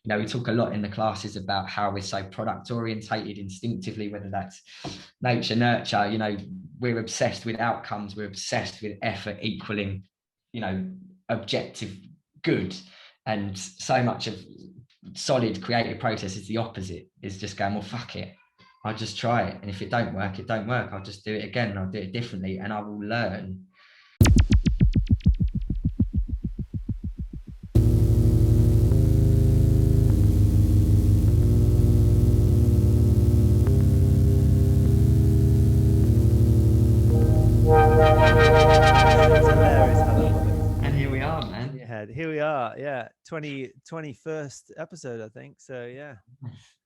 we talk a lot in the classes about how we're so product orientated instinctively, whether that's nature, nurture. We're obsessed with outcomes. We're obsessed with effort equaling, objective good. And so much of solid creative process is the opposite, is just going, well, fuck it, I'll just try it, and if it don't work, it don't work. I'll just do it again, and I'll do it differently, and I will learn. That's hilarious how that works. And here we are, man. Yeah, here we are. Yeah, 21st episode, I think. So yeah,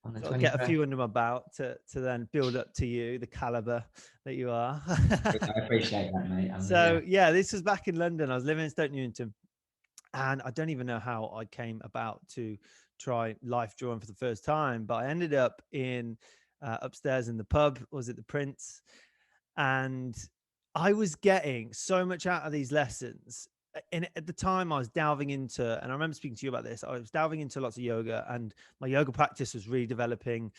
On the got to get a 21st. few under my belt to then build up to you, the caliber that you are. I appreciate that, mate. So yeah, this was back in London. I was living in Stoke Newington, and I don't even know how I came about to try life drawing for the first time, but I ended up in upstairs in the pub. Was it the Prince? And I was getting so much out of these lessons. And at the time I was delving into, and I remember speaking to you about this, I was delving into lots of yoga, and my yoga practice was really developing,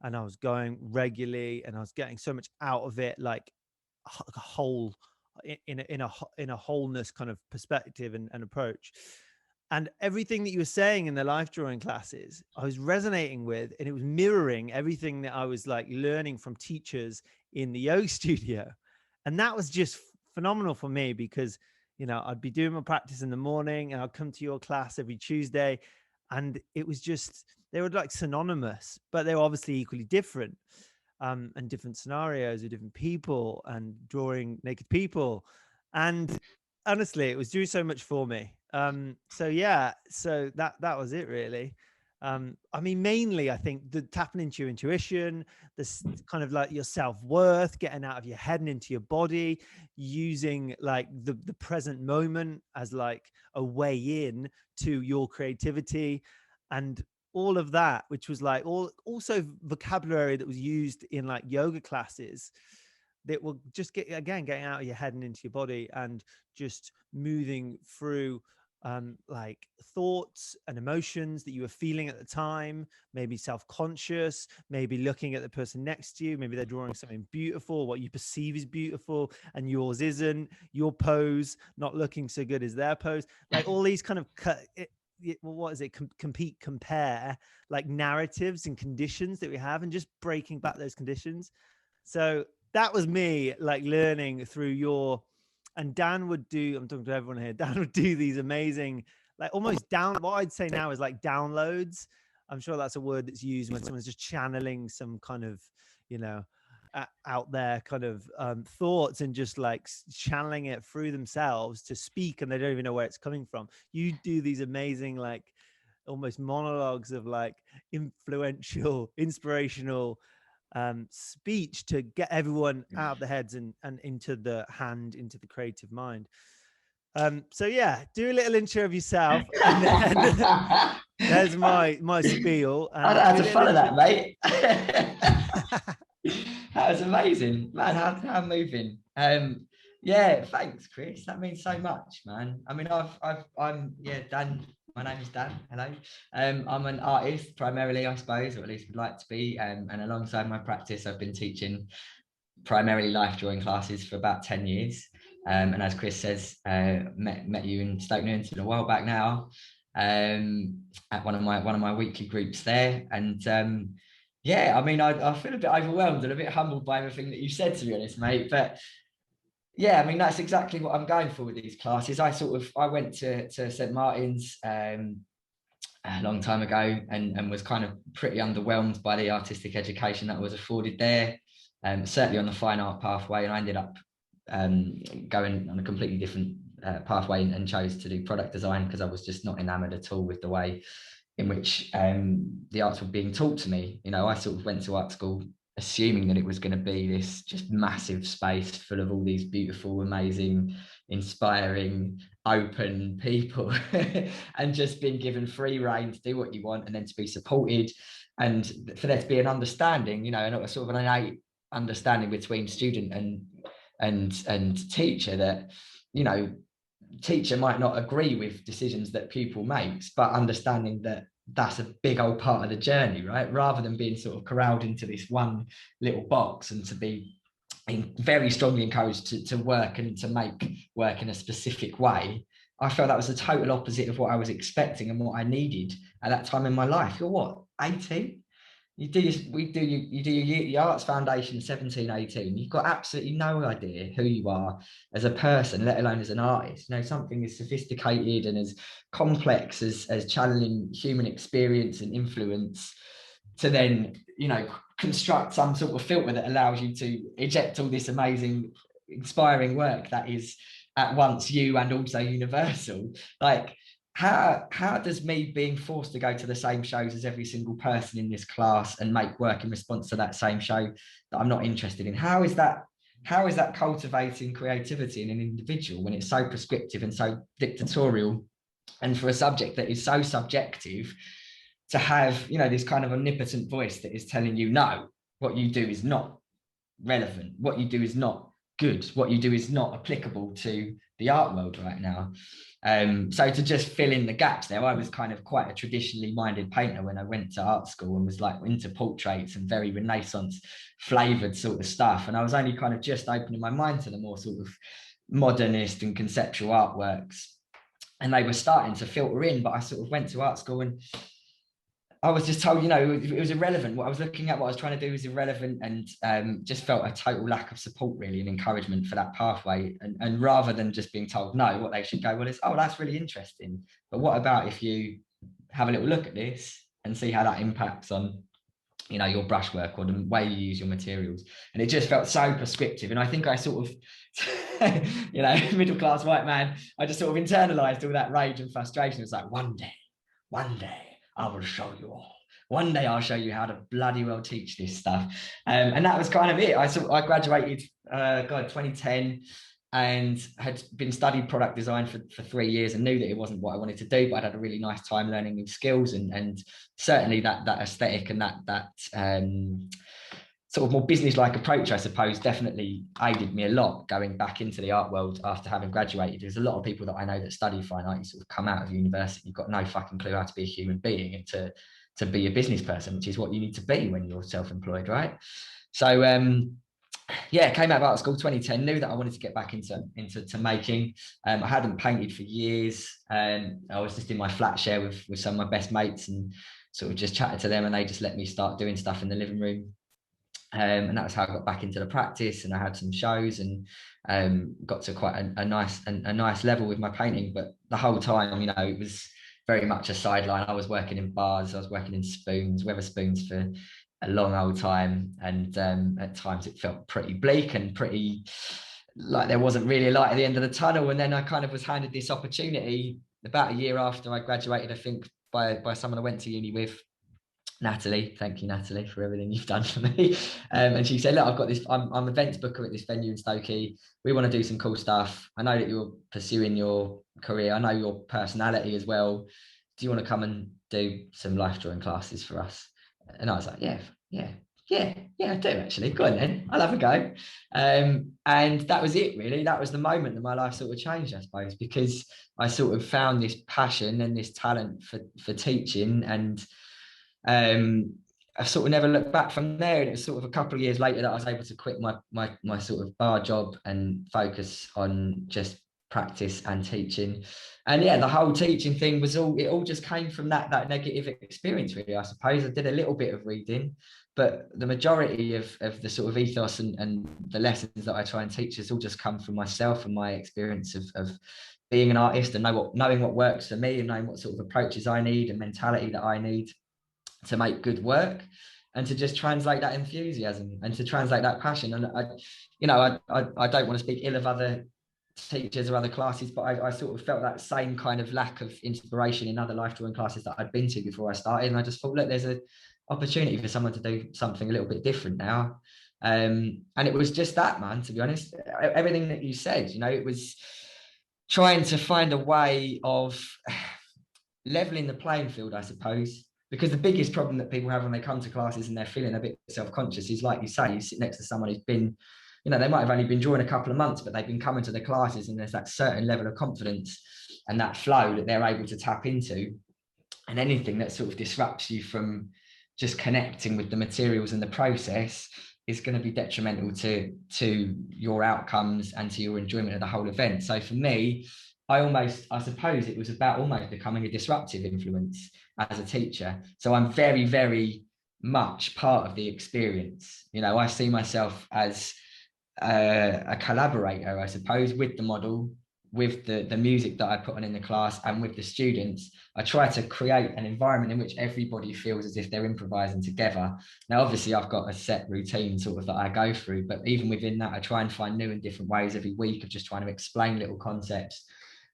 and I was going regularly, and I was getting so much out of it, like a whole in a wholeness kind of perspective and approach. And everything that you were saying in the life drawing classes, I was resonating with, and it was mirroring everything that I was like learning from teachers in the yoga studio. And that was just phenomenal for me, because I'd be doing my practice in the morning, and I'd come to your class every Tuesday, and it was just, they were like synonymous, but they were obviously equally different, and different scenarios with different people, and drawing naked people. And honestly, it was doing so much for me. So yeah, so that was it really. I mean, mainly I think the tapping into your intuition, this kind of like your self-worth, getting out of your head and into your body, using like the present moment as like a way in to your creativity, and all of that, which was like also vocabulary that was used in like yoga classes, that will just getting out of your head and into your body, and just moving through like thoughts and emotions that you were feeling at the time, maybe self-conscious, maybe looking at the person next to you, maybe they're drawing something beautiful, what you perceive is beautiful and yours isn't, your pose not looking so good as their pose, like all these kind of what is it, compete, compare, like narratives and conditions that we have, and just breaking back those conditions. So that was me like learning through your, and Dan would do, I'm talking to everyone here, Dan would do these amazing, like almost what I'd say now is like downloads. I'm sure that's a word that's used when someone's just channeling some kind of, out there kind of thoughts, and just like channeling it through themselves to speak, and they don't even know where it's coming from. You do these amazing, like almost monologues of like influential, inspirational speech to get everyone out of the heads and into the hand, into the creative mind. So yeah, do a little intro of yourself, and then there's my spiel. I had to follow that, mate. That was amazing, man. How moving. Yeah, thanks, Chris. That means so much, man. I mean, I'm Dan. My name is Dan. Hello. I'm an artist primarily, I suppose, or at least would like to be. And alongside my practice, I've been teaching primarily life drawing classes for about 10 years. And as Chris says, met you in Stoke Newington a while back now, at one of my weekly groups there. And yeah, I mean, I feel a bit overwhelmed and a bit humbled by everything that you said, to be honest, mate. But yeah, I mean, that's exactly what I'm going for with these classes. I went to St. Martin's a long time ago, and was kind of pretty underwhelmed by the artistic education that was afforded there, certainly on the fine art pathway. And I ended up going on a completely different pathway, and chose to do product design, because I was just not enamored at all with the way in which the arts were being taught to me. I sort of went to art school assuming that it was going to be this just massive space full of all these beautiful, amazing, inspiring, open people, and just being given free rein to do what you want, and then to be supported, and for there to be an understanding, and a sort of an innate understanding between student and teacher, that teacher might not agree with decisions that pupil makes, but understanding that that's a big old part of the journey, right? Rather than being sort of corralled into this one little box, and to be very strongly encouraged to work and to make work in a specific way. I felt that was the total opposite of what I was expecting and what I needed at that time in my life. You're what, 18? You do your arts foundation 17, 18. You've got absolutely no idea who you are as a person, let alone as an artist. You know, something as sophisticated and as complex as channeling human experience and influence, to then, you know, construct some sort of filter that allows you to eject all this amazing, inspiring work that is at once you and also universal. Like, how does me being forced to go to the same shows as every single person in this class and make work in response to that same show that I'm not interested in, how is that cultivating creativity in an individual when it's so prescriptive and so dictatorial, and for a subject that is so subjective, to have, you know, this kind of omnipotent voice that is telling you, no, what you do is not relevant, what you do is not good, what you do is not applicable to the art world right now. So to just fill in the gaps there, I was kind of quite a traditionally minded painter when I went to art school, and was like into portraits and very Renaissance flavored sort of stuff, and I was only kind of just opening my mind to the more sort of modernist and conceptual artworks, and they were starting to filter in. But I sort of went to art school and I was just told, you know, it was irrelevant. What I was looking at, what I was trying to do was irrelevant, and just felt a total lack of support, really, and encouragement for that pathway. And rather than just being told no, what they should go, well, is, oh, that's really interesting, but what about if you have a little look at this and see how that impacts on, you know, your brushwork or the way you use your materials? And it just felt so prescriptive. And I think I sort of, you know, middle class white man, I just sort of internalized all that rage and frustration. It's like, one day, I will show you all. One day I'll show you how to bloody well teach this stuff. And that was kind of it. I graduated, 2010, and had been studied product design for 3 years, and knew that it wasn't what I wanted to do, but I'd had a really nice time learning new skills, and certainly that aesthetic and that sort of more business-like approach, I suppose, definitely aided me a lot going back into the art world after having graduated. There's a lot of people that I know that study fine art, you sort of come out of university, you've got no fucking clue how to be a human being and to be a business person, which is what you need to be when you're self-employed, right? So yeah, came out of art school 2010, knew that I wanted to get back into making. I hadn't painted for years, and I was just in my flat share with some of my best mates, and sort of just chatted to them, and they just let me start doing stuff in the living room. And that's how I got back into the practice, and I had some shows, and got to quite a nice level with my painting. But the whole time, you know, it was very much a sideline. I was working in bars, I was working in spoons, Weatherspoons, for a long old time, and at times it felt pretty bleak and pretty like there wasn't really a light at the end of the tunnel. And then I kind of was handed this opportunity about a year after I graduated, I think, by someone I went to uni with, Natalie. Thank you, Natalie, for everything you've done for me. And she said, look, I've got this, I'm events booker at this venue in Stokey. We want to do some cool stuff. I know that you're pursuing your career. I know your personality as well. Do you want to come and do some life drawing classes for us? And I was like, yeah, I do actually. Go on then, I'll have a go. And that was it, really. That was the moment that my life sort of changed, I suppose, because I sort of found this passion and this talent for teaching, and I sort of never looked back from there. And it was sort of a couple of years later that I was able to quit my sort of bar job and focus on just practice and teaching. And yeah, the whole teaching thing was all just came from that negative experience, really, I suppose. I did a little bit of reading, but the majority of the sort of ethos and the lessons that I try and teach has all just come from myself and my experience of being an artist, and knowing what works for me, and knowing what sort of approaches I need and mentality that I need to make good work, and to just translate that enthusiasm and to translate that passion. And I don't want to speak ill of other teachers or other classes, but I sort of felt that same kind of lack of inspiration in other life drawing classes that I'd been to before I started. And I just thought, look, there's an opportunity for someone to do something a little bit different now. And it was just that, man, to be honest. Everything that you said, you know, it was trying to find a way of leveling the playing field, I suppose. Because the biggest problem that people have when they come to classes and they're feeling a bit self-conscious is, like you say, you sit next to someone who's been, you know, they might have only been drawing a couple of months, but they've been coming to the classes, and there's that certain level of confidence and that flow that they're able to tap into. and anything that sort of disrupts you from just connecting with the materials and the process is going to be detrimental to your outcomes and to your enjoyment of the whole event. So for me, I suppose it was about almost becoming a disruptive influence as a teacher. So I'm very, very much part of the experience. You know, I see myself as a collaborator, I suppose, with the model, with the music that I put on in the class, and with the students. I try to create an environment in which everybody feels as if they're improvising together. Now, obviously, I've got a set routine sort of that I go through, but even within that, I try and find new and different ways every week of just trying to explain little concepts,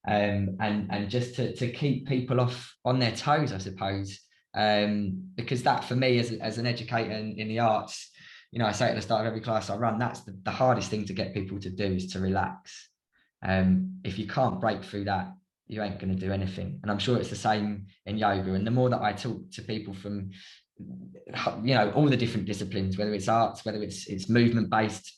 and just to keep people off on their toes, I suppose. Because that, for me, as an educator in the arts, you know, I say at the start of every class I run, that's the hardest thing to get people to do, is to relax. If you can't break through that, you ain't going to do anything. And I'm sure it's the same in yoga. And the more that I talk to people from, you know, all the different disciplines, whether it's arts, whether it's movement based,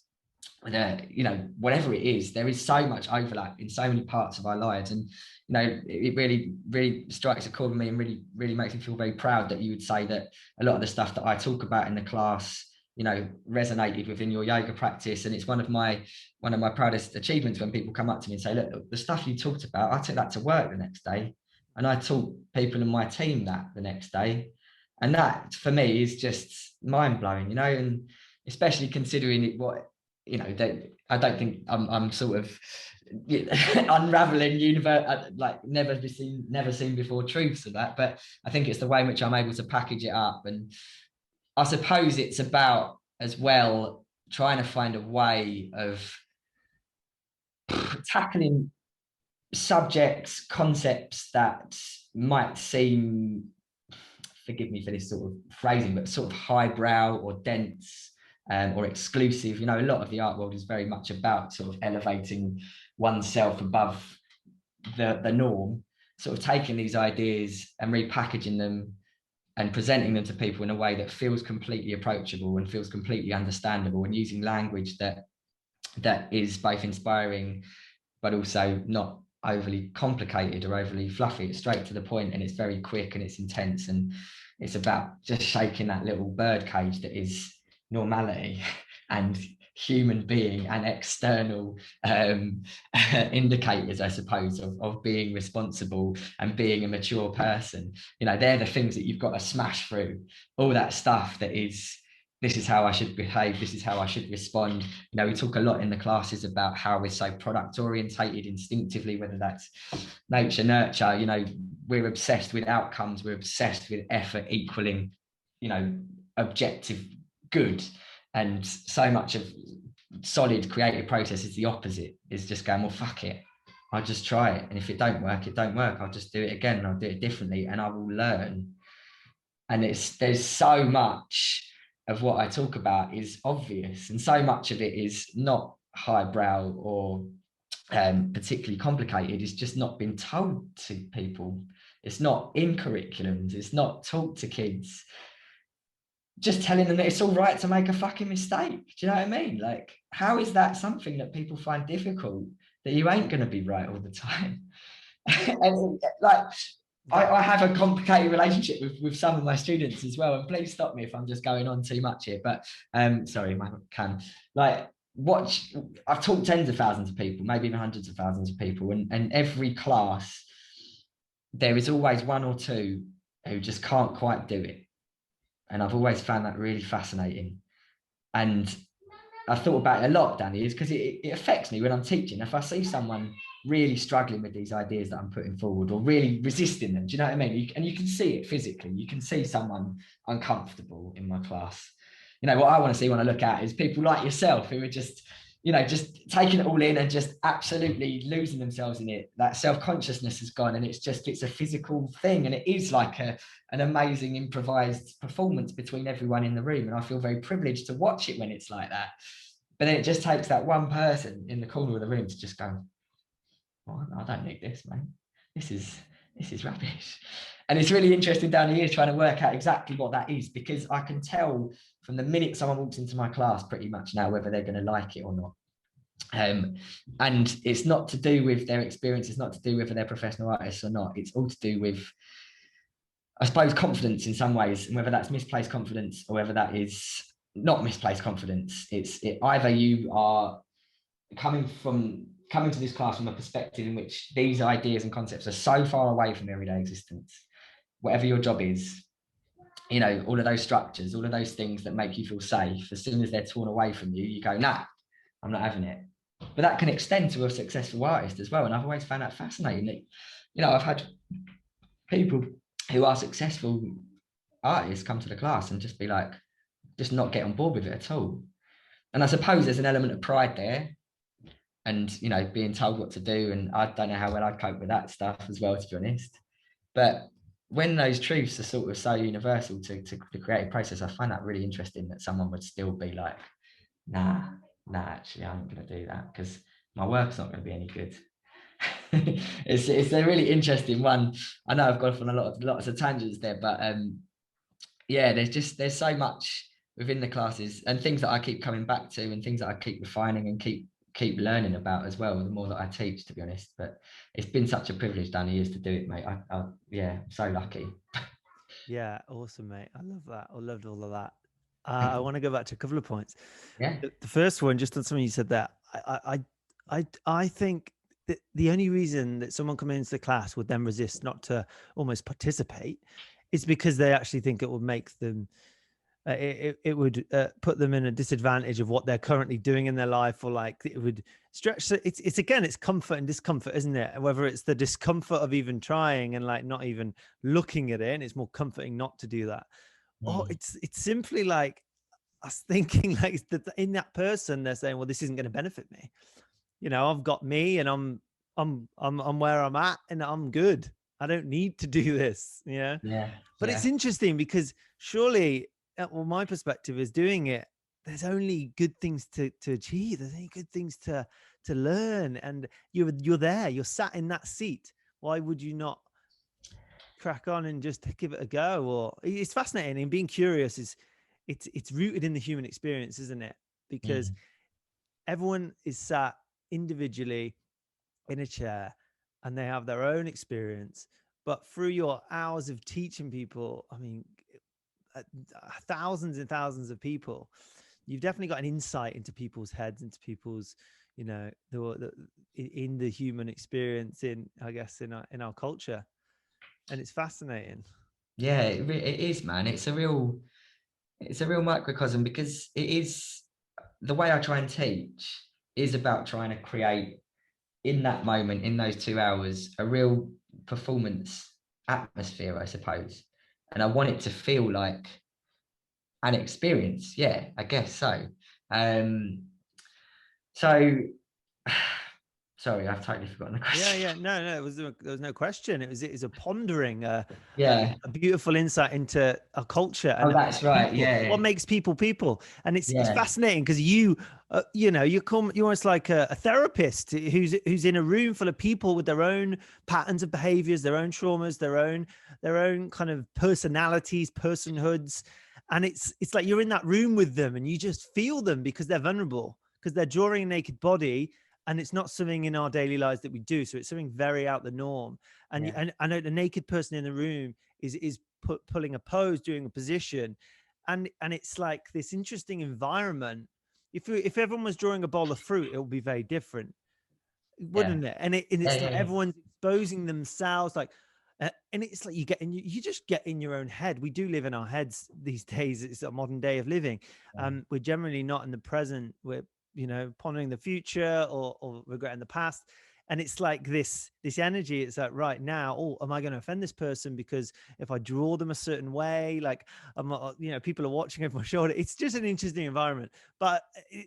you know, whatever it is, there is so much overlap in so many parts of our lives. And you know, it really, really strikes a chord with me, and really, really makes me feel very proud that you would say that a lot of the stuff that I talk about in the class, you know, resonated within your yoga practice. And it's one of my proudest achievements when people come up to me and say, look, the stuff you talked about, I took that to work the next day, and I taught people in my team that the next day. And that for me is just mind-blowing, you know, and especially considering it, what, you know, that I don't think I'm sort of unraveling like never seen before truths of that, but I think it's the way in which I'm able to package it up. And I suppose it's about, as well, trying to find a way of tackling subjects, concepts that might seem, forgive me for this sort of phrasing, but sort of highbrow or dense, or exclusive. You know, a lot of the art world is very much about sort of elevating oneself above the norm, sort of taking these ideas and repackaging them and presenting them to people in a way that feels completely approachable and feels completely understandable, and using language that is both inspiring but also not overly complicated or overly fluffy. It's straight to the point, and it's very quick, and it's intense, and it's about just shaking that little bird cage that is normality and human being and external indicators, I suppose, of being responsible and being a mature person. You know, they're the things that you've got to smash through. All that stuff that is, this is how I should behave, this is how I should respond. You know, we talk a lot in the classes about how we're so product orientated instinctively, whether that's nature, nurture. You know, we're obsessed with outcomes, we're obsessed with effort equaling, you know, objective good. And so much of solid creative process is the opposite, is just going, well, fuck it, I'll just try it, and if it don't work, it don't work. I'll just do it again, and I'll do it differently, and I will learn. And there's so much of what I talk about is obvious, and so much of it is not highbrow or particularly complicated. It's just not been told to people. It's not in curriculums. It's not taught to kids. Just telling them that it's all right to make a fucking mistake. Do you know what I mean? Like, how is that something that people find difficult, that you ain't going to be right all the time? And like, I have a complicated relationship with some of my students as well. And please stop me if I'm just going on too much here. But sorry, my can. Like, I've taught tens of thousands of people, maybe even hundreds of thousands of people. And every class, there is always one or two who just can't quite do it. And I've always found that really fascinating. And I've thought about it a lot, Danny, is because it affects me when I'm teaching. If I see someone really struggling with these ideas that I'm putting forward, or really resisting them, do you know what I mean? And you can see it physically. You can see someone uncomfortable in my class. You know, what I want to see when I look at is people like yourself who are just, you know, just taking it all in and just absolutely losing themselves in it. That self-consciousness has gone, and it's a physical thing, and it is like an amazing improvised performance between everyone in the room. And I feel very privileged to watch it when it's like that. But then it just takes that one person in the corner of the room to just go, oh, I don't need this, man. This is rubbish. And it's really interesting down the years trying to work out exactly what that is, because I can tell from the minute someone walks into my class pretty much now whether they're going to like it or not. And it's not to do with their experience, it's not to do with whether they're professional artists or not. It's all to do with, I suppose, confidence in some ways, and whether that's misplaced confidence or whether that is not misplaced confidence. Either you are coming to this class from a perspective in which these ideas and concepts are so far away from everyday existence, whatever your job is, you know, all of those structures, all of those things that make you feel safe, as soon as they're torn away from you, you go, nah, I'm not having it. But that can extend to a successful artist as well. And I've always found that fascinating. That, you know, I've had people who are successful artists come to the class and just be like, just not get on board with it at all. And I suppose there's an element of pride there, and, you know, being told what to do. And I don't know how well I'd cope with that stuff as well, to be honest. But when those truths are sort of so universal to the creative process, I find that really interesting, that someone would still be like, nah, actually, I'm going to do that because my work's not going to be any good. It's a really interesting one. I know I've gone off on lots of tangents there, but yeah, there's so much within the classes and things that I keep coming back to and things that I keep refining and keep learning about as well, the more that I teach, to be honest. But it's been such a privilege down the years to do it, mate. Yeah, I'm so lucky. Yeah, awesome, mate. I love that. I loved all of that. I want to go back to a couple of points. Yeah. The first one, just on something you said there, I think that the only reason that someone coming into the class would then resist not to almost participate is because they actually think it would make them, it would put them in a disadvantage of what they're currently doing in their life, or like it would stretch. So it's again, it's comfort and discomfort, isn't it? Whether it's the discomfort of even trying and like not even looking at it, and it's more comforting not to do that. Or it's simply like us thinking like in that person, they're saying, well, this isn't going to benefit me. You know, I've got me and I'm where I'm at and I'm good. I don't need to do this. Yeah. Yeah. But it's interesting because surely, well, my perspective is doing it, there's only good things to achieve. There's only good things to learn. And you're there, you're sat in that seat. Why would you not crack on and just give it a go? Or it's fascinating, and being curious is it's rooted in the human experience, isn't it? Because everyone is sat individually in a chair and they have their own experience, but through your hours of teaching people, I mean, thousands and thousands of people, you've definitely got an insight into people's heads, into people's, you know, in the human experience, in, I guess, in our culture. And it's fascinating. Yeah, it is, man. It's a real microcosm, because it is, the way I try and teach is about trying to create in that moment, in those 2 hours, a real performance atmosphere, I suppose. And I want it to feel like an experience. Yeah, I guess so. So sorry, I've totally forgotten the question. Yeah. No, there was no question. It was a pondering, Yeah. a beautiful insight into a culture Oh, and that's right. people. Yeah. What makes people? And it's Yeah. fascinating because you know, you're almost like a therapist who's in a room full of people with their own patterns of behaviors, their own traumas, their own kind of personalities, personhoods. And it's like you're in that room with them and you just feel them because they're vulnerable, because they're drawing a naked body. And it's not something in our daily lives that we do. So it's something very out the norm. And, and I know the naked person in the room is pulling a pose, doing a position. And it's like this interesting environment. If everyone was drawing a bowl of fruit, it would be very different, wouldn't it? And it's like everyone's exposing themselves, like, and it's like you just get in your own head. We do live in our heads these days. It's a modern day of living. We're generally not in the present. We're, you know, pondering the future or regretting the past. And it's like this energy. It's like right now, oh, am I going to offend this person? Because if I draw them a certain way, like I'm not, you know, people are watching over my shoulder. It's just an interesting environment. But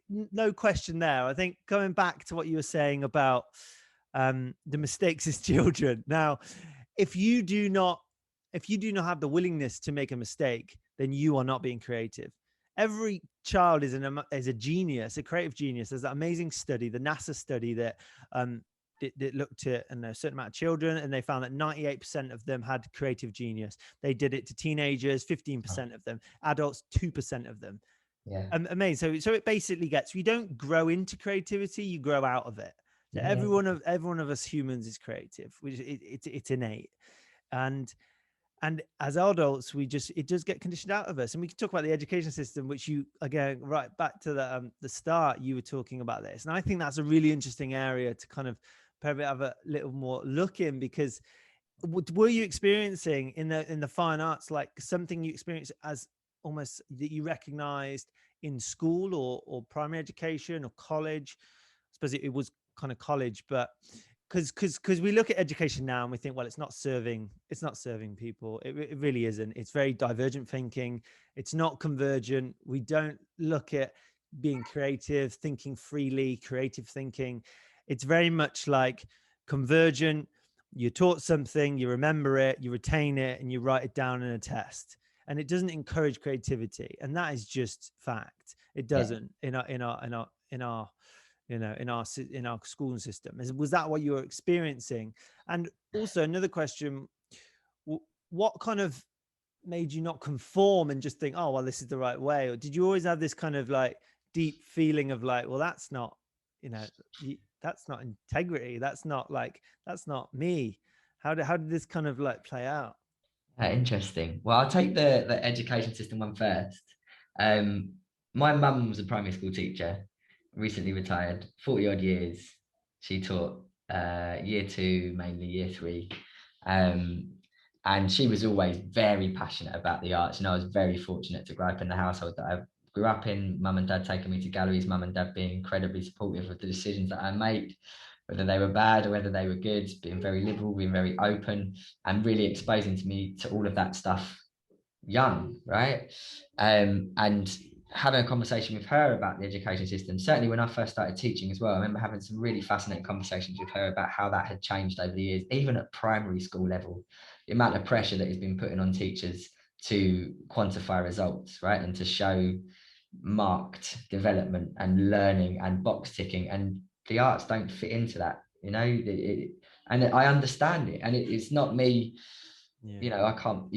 no question there. I think going back to what you were saying about the mistakes as children. Now, if you do not have the willingness to make a mistake, then you are not being creative. Every child is a genius, a creative genius. There's that amazing study, the NASA study that looked at a certain amount of children, and they found that 98% of them had creative genius. They did it to teenagers, 15% of them, adults, 2% of them. Yeah. Amazing. So it basically gets, you don't grow into creativity, you grow out of it. So every one of us humans is creative, which it's innate. And And as adults, it does get conditioned out of us. And we can talk about the education system, which you, again, right back to the start, you were talking about this. And I think that's a really interesting area to kind of probably have a little more look in, because were you experiencing in the fine arts, like something you experienced as almost that you recognized in school or primary education or college? I suppose it was kind of college, but because we look at education now and we think, well, it's not serving people. It really isn't. It's very divergent thinking. It's not convergent. We don't look at being creative, thinking freely, creative thinking. It's very much like convergent. You're taught something, you remember it, you retain it, and you write it down in a test. And it doesn't encourage creativity, and that is just fact. It Yeah. doesn't in our in our schooling system. Was that what you were experiencing? And also another question, what kind of made you not conform and just think, oh, well, this is the right way? Or did you always have this kind of like deep feeling of like, well, that's not, that's not integrity. That's not me. How did this kind of like play out? Interesting. Well, I'll take the education system one first. Um, my mum was a primary school teacher, recently retired, 40 odd years. She taught year two, mainly year three. Um, and she was always very passionate about the arts. And I was very fortunate to grow up in the household that I grew up in, mum and dad taking me to galleries, mum and dad being incredibly supportive of the decisions that I made, whether they were bad or whether they were good, being very liberal, being very open, and really exposing to me to all of that stuff young, right? And having a conversation with her about the education system, certainly when I first started teaching as well, I remember having some really fascinating conversations with her about how that had changed over the years, even at primary school level, the amount of pressure that has been put on teachers to quantify results, right? And to show marked development and learning and box ticking, and the arts don't fit into that, and I understand it, and it's not me. You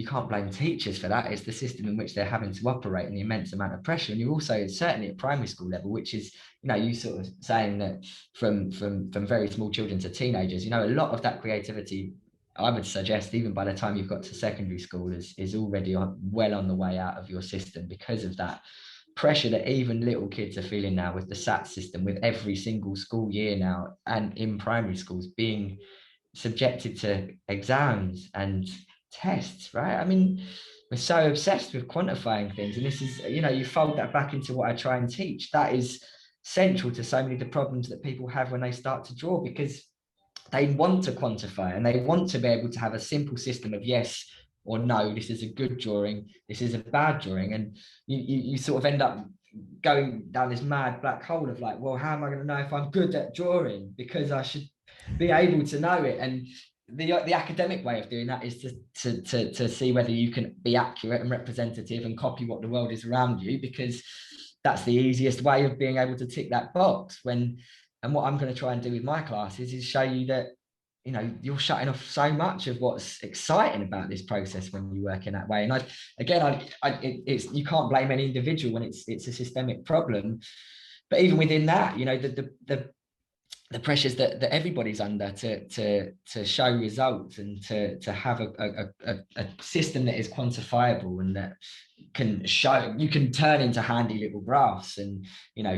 can't blame teachers for that. It's the system in which they're having to operate and the immense amount of pressure. And you're also certainly at primary school level, which is, you sort of saying that from very small children to teenagers, a lot of that creativity, I would suggest, even by the time you've got to secondary school, is already well on the way out of your system, because of that pressure that even little kids are feeling now with the SAT system, with every single school year now, and in primary schools being subjected to exams and tests, right? I mean, we're so obsessed with quantifying things, and this is, you fold that back into what I try and teach. That is central to so many of the problems that people have when they start to draw, because they want to quantify and they want to be able to have a simple system of yes or no, this is a good drawing, this is a bad drawing. And you sort of end up going down this mad black hole of like, well, how am I going to know if I'm good at drawing? Because I should be able to know it. And the academic way of doing that is to see whether you can be accurate and representative and copy what the world is around you, because that's the easiest way of being able to tick that box. And what I'm going to try and do with my classes is show you that, you're shutting off so much of what's exciting about this process when you work in that way. And it's you can't blame any individual when it's a systemic problem. But even within that, the pressures that everybody's under to show results and to have a system that is quantifiable and that you can turn into handy little graphs and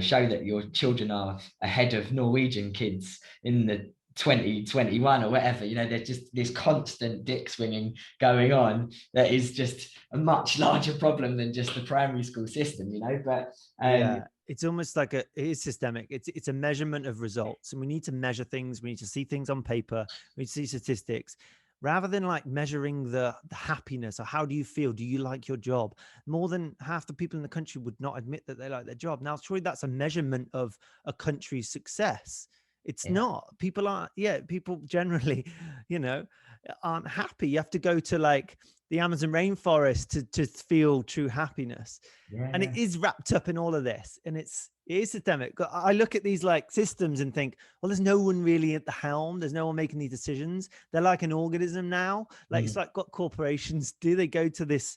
show that your children are ahead of Norwegian kids in the 2021 or whatever. There's just this constant dick swinging going on that is just a much larger problem than just the primary school system. But yeah, it's almost like it is systemic. It's a measurement of results, and we need to measure things. We need to see things on paper. We need to see statistics, rather than like measuring the happiness or how do you feel? Do you like your job? More than half the people in the country would not admit that they like their job. Now, surely that's a measurement of a country's success. It's not. People generally, aren't happy. You have to go to like the Amazon rainforest to feel true happiness. And it is wrapped up in all of this. And it is systemic. I look at these like systems and think, well, there's no one really at the helm. There's no one making these decisions. They're like an organism now. Like it's like what corporations do. They go to this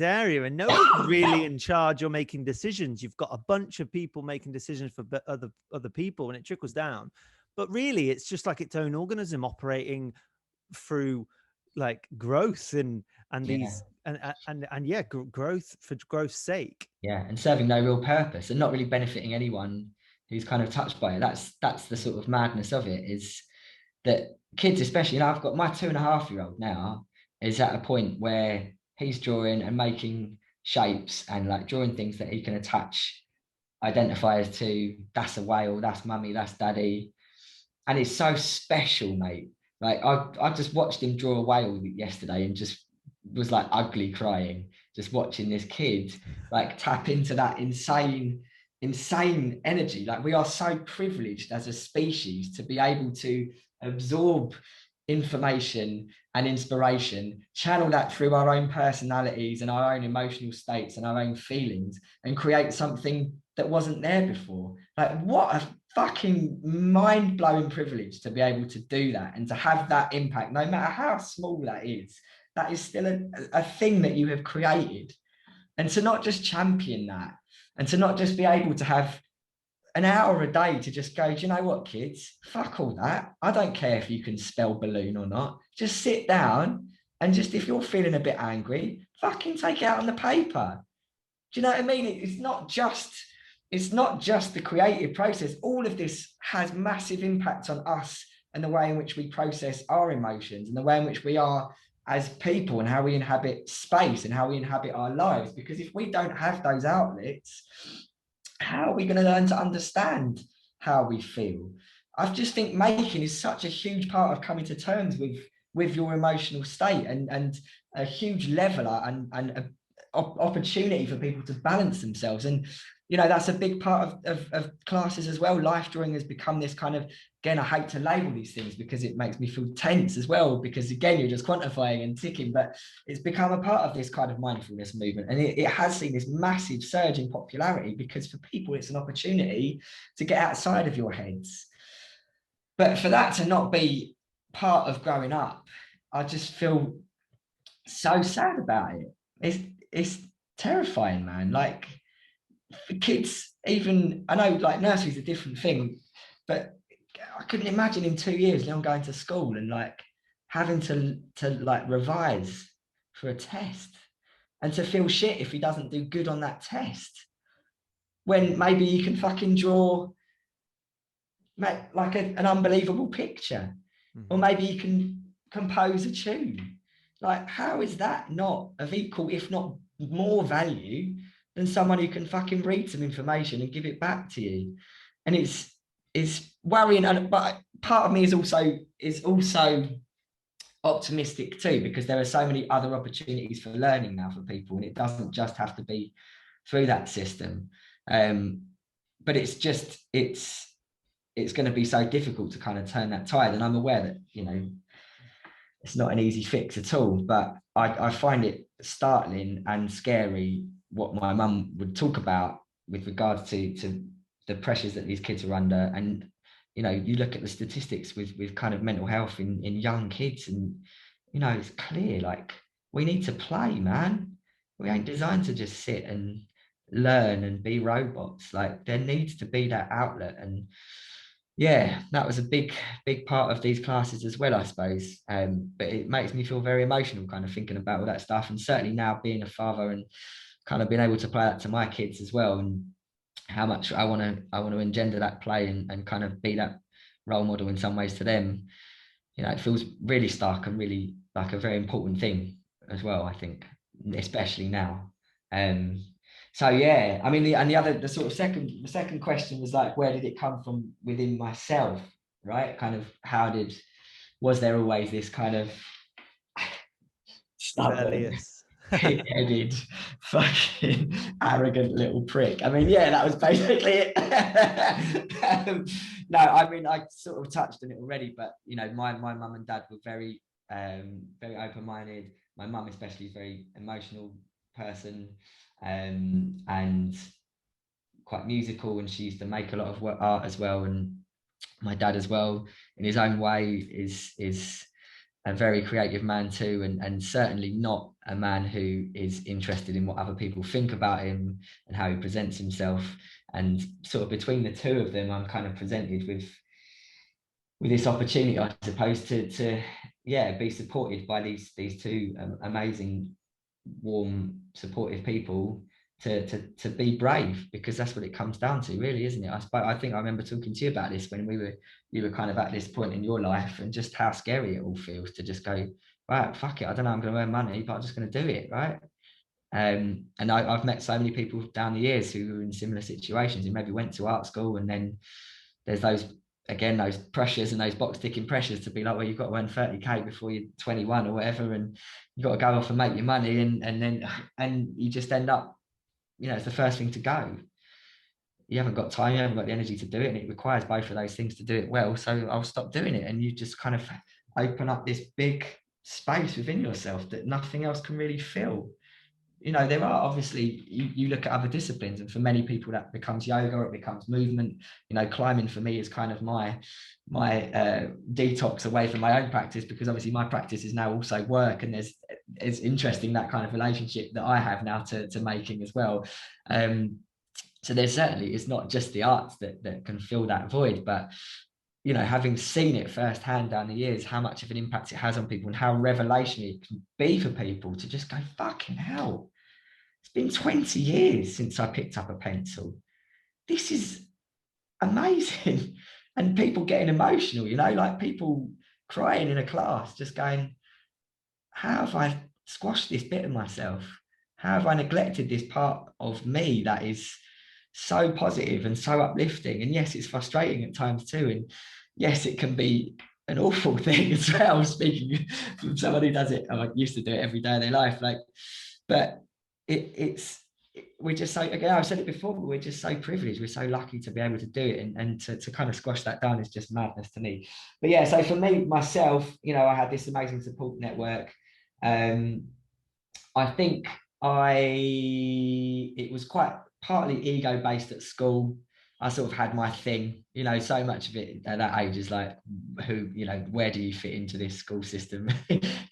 area and no one's really in charge or making decisions. You've got a bunch of people making decisions for other people, and it trickles down. But really, it's just like its own organism operating through like growth and Yeah. these and yeah, growth for growth's sake. Yeah, and serving no real purpose and not really benefiting anyone who's kind of touched by it. That's the sort of madness of it, is that kids, especially, you know, I've got my 2.5-year-old now, is at a point where he's drawing and making shapes and like drawing things that he can attach, identify as to, that's a whale, that's mummy, that's daddy. And it's so special, mate. Like I just watched him draw a whale yesterday and just was like ugly crying, just watching this kid like tap into that insane energy. Like, we are so privileged as a species to be able to absorb information and inspiration, channel that through our own personalities and our own emotional states and our own feelings, and create something that wasn't there before. Like, what a fucking mind-blowing privilege to be able to do that and to have that impact, no matter how small that is. That is still a thing that you have created. And to not just champion that, and to not just be able to have an hour a day to just go, do you know what, kids? Fuck all that. I don't care if you can spell balloon or not. Just sit down and just, if you're feeling a bit angry, fucking take it out on the paper. Do you know what I mean? It's not just the creative process. All of this has massive impact on us and the way in which we process our emotions and the way in which we are as people and how we inhabit space and how we inhabit our lives. Because if we don't have those outlets, how are we going to learn to understand how we feel? I just think making is such a huge part of coming to terms with your emotional state, and a huge leveler and a opportunity for people to balance themselves. And you know, that's a big part of classes as well. Life drawing has become this kind of, again, I hate to label these things because it makes me feel tense as well, because again, you're just quantifying and ticking, but it's become a part of this kind of mindfulness movement. And it has seen this massive surge in popularity because for people, it's an opportunity to get outside of your heads. But for that to not be part of growing up, I just feel so sad about it. It's terrifying, man. Like, for kids, even, I know like nursery's a different thing, but I couldn't imagine in 2 years now going to school and like having to like revise for a test and to feel shit if he doesn't do good on that test, when maybe you can fucking draw like an unbelievable picture, or maybe you can compose a tune. Like, how is that not of equal, if not more value than someone who can fucking read some information and give it back to you? And it's worrying, but part of me is also optimistic too, because there are so many other opportunities for learning now for people, and it doesn't just have to be through that system. But it's going to be so difficult to kind of turn that tide, and I'm aware that, you know, it's not an easy fix at all, but I find it startling and scary what my mum would talk about with regards to the pressures that these kids are under. And you know, you look at the statistics with kind of mental health in young kids, and you know, it's clear, like, we need to play, man. We ain't designed to just sit and learn and be robots. Like, there needs to be that outlet. And yeah, that was a big part of these classes as well, I suppose. But it makes me feel very emotional kind of thinking about all that stuff, and certainly now being a father and kind of being able to play that to my kids as well, and how much I want to engender that play and kind of be that role model in some ways to them. You know, it feels really stark and really like a very important thing as well, I think, especially now. So yeah, I mean, the sort of second question was like, where did it come from within myself, right? Kind of, was there always this kind of stubborn, pig-headed, fucking arrogant little prick? I mean, yeah, that was basically it. No, I mean, I sort of touched on it already, but you know, my mum and dad were very open-minded. My mum especially is a very emotional person, and quite musical, and she used to make a lot of art as well. And my dad as well, in his own way, is a very creative man too, and certainly not a man who is interested in what other people think about him and how he presents himself. And sort of between the two of them, I'm kind of presented with this opportunity, I suppose, to yeah, be supported by these two amazing, warm, supportive people to be brave, because that's what it comes down to, really, isn't it? I think I remember talking to you about this when you were kind of at this point in your life, and just how scary it all feels to just go, right, fuck it, I don't know, I'm going to earn money, but I'm just going to do it, right? And I've met so many people down the years who were in similar situations, who maybe went to art school, and then there's those pressures and those box ticking pressures to be like, well, you've got to earn 30k before you're 21 or whatever, and you've got to go off and make your money, and you just end up, it's the first thing to go. You haven't got time, you haven't got the energy to do it, and it requires both of those things to do it well. So I'll stop doing it, and you just kind of open up this big space within yourself that nothing else can really fill. There are obviously, you look at other disciplines, and for many people that becomes yoga, or it becomes movement. Climbing for me is kind of my detox away from my own practice, because obviously my practice is now also work, and it's interesting, that kind of relationship that I have now to making as well. So there's certainly, it's not just the arts that can fill that void, but having seen it firsthand down the years, how much of an impact it has on people, and how revelationary it can be for people to just go, fucking hell, it's been 20 years since I picked up a pencil. This is amazing. And people getting emotional, like people crying in a class, just going, how have I squashed this bit of myself? How have I neglected this part of me that is so positive and so uplifting? And yes, it's frustrating at times too. And yes, it can be an awful thing as well, speaking from someone who does it, or used to do it every day of their life. But we're just so, again, I've said it before, but we're just so privileged. We're so lucky to be able to do it, and to kind of squash that down is just madness to me. But yeah, so for me, myself, I had this amazing support network. I think it was quite partly ego based at school. I sort of had my thing, so much of it at that age is like, where do you fit into this school system?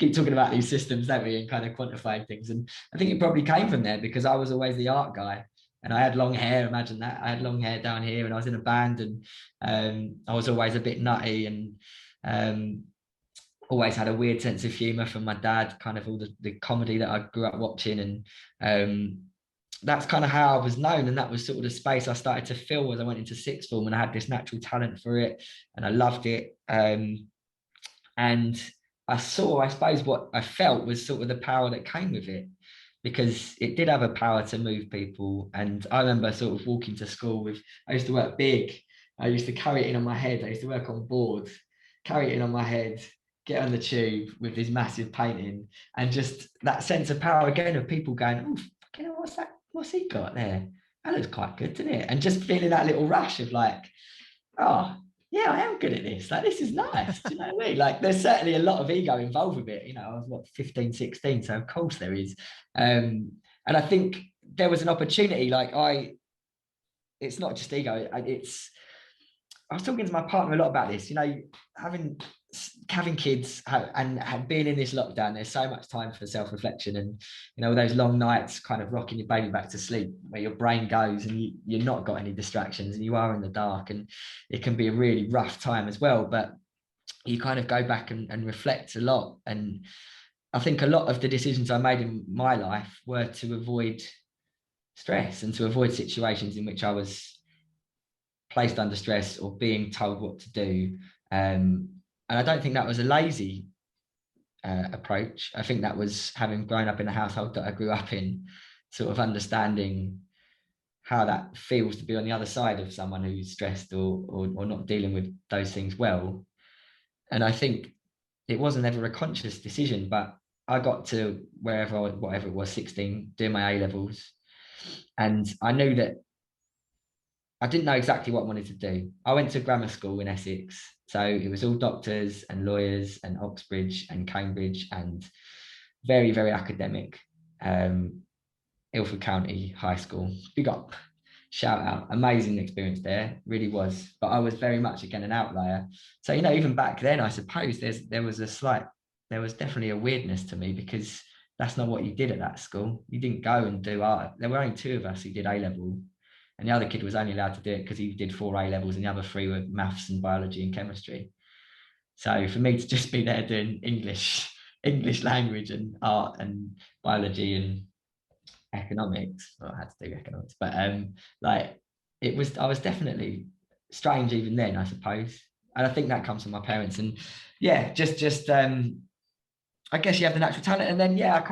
Keep talking about these systems, don't we, and kind of quantifying things. And I think it probably came from there, because I was always the art guy, and I had long hair. Imagine that. I had long hair down here, and I was in a band, and I was always a bit nutty, and always had a weird sense of humor from my dad, kind of all the comedy that I grew up watching. And that's kind of how I was known, and that was sort of the space I started to fill as I went into sixth form, and I had this natural talent for it, and I loved it. And I suppose what I felt was sort of the power that came with it, because it did have a power to move people. And I remember sort of walking to school I used to work big. I used to carry it in on my head. I used to work on boards, carry it in on my head, get on the tube with this massive painting, and just that sense of power again of people going, oh, fucking hell, what's that? What's he got there? That looks quite good, doesn't it? And just feeling that little rush of like, oh, yeah, I am good at this. Like, this is nice. Do you know what I mean? Like, there's certainly a lot of ego involved with it. I was 15, 16, so of course there is. And I think there was an opportunity, it's not just ego. I was talking to my partner a lot about this, having kids and being in this lockdown. There's so much time for self-reflection, and all those long nights kind of rocking your baby back to sleep, where your brain goes and you're not got any distractions, and you are in the dark, and it can be a really rough time as well. But you kind of go back and reflect a lot. And I think a lot of the decisions I made in my life were to avoid stress, and to avoid situations in which I was placed under stress or being told what to do. And I don't think that was a lazy approach. I think that was having grown up in the household that I grew up in, sort of understanding how that feels to be on the other side of someone who's stressed or not dealing with those things well. And I think it wasn't ever a conscious decision, but I got to whatever it was, 16, doing my A levels. And I knew that I didn't know exactly what I wanted to do. I went to grammar school in Essex. So it was all doctors and lawyers and Oxbridge and Cambridge, and very, very academic. Ilford County High School. Big up. Shout out. Amazing experience there. Really was. But I was very much, again, an outlier. So, even back then, I suppose there was definitely a weirdness to me, because that's not what you did at that school. You didn't go and do art. There were only 2 of us who did A level. And the other kid was only allowed to do it because he did 4 A levels, and the other 3 were maths and biology and chemistry. So for me to just be there doing English language and art and biology and economics, well, I had to do economics, but like I was definitely strange even then, I suppose. And I think that comes from my parents. And yeah, just I guess you have the natural talent. And then yeah,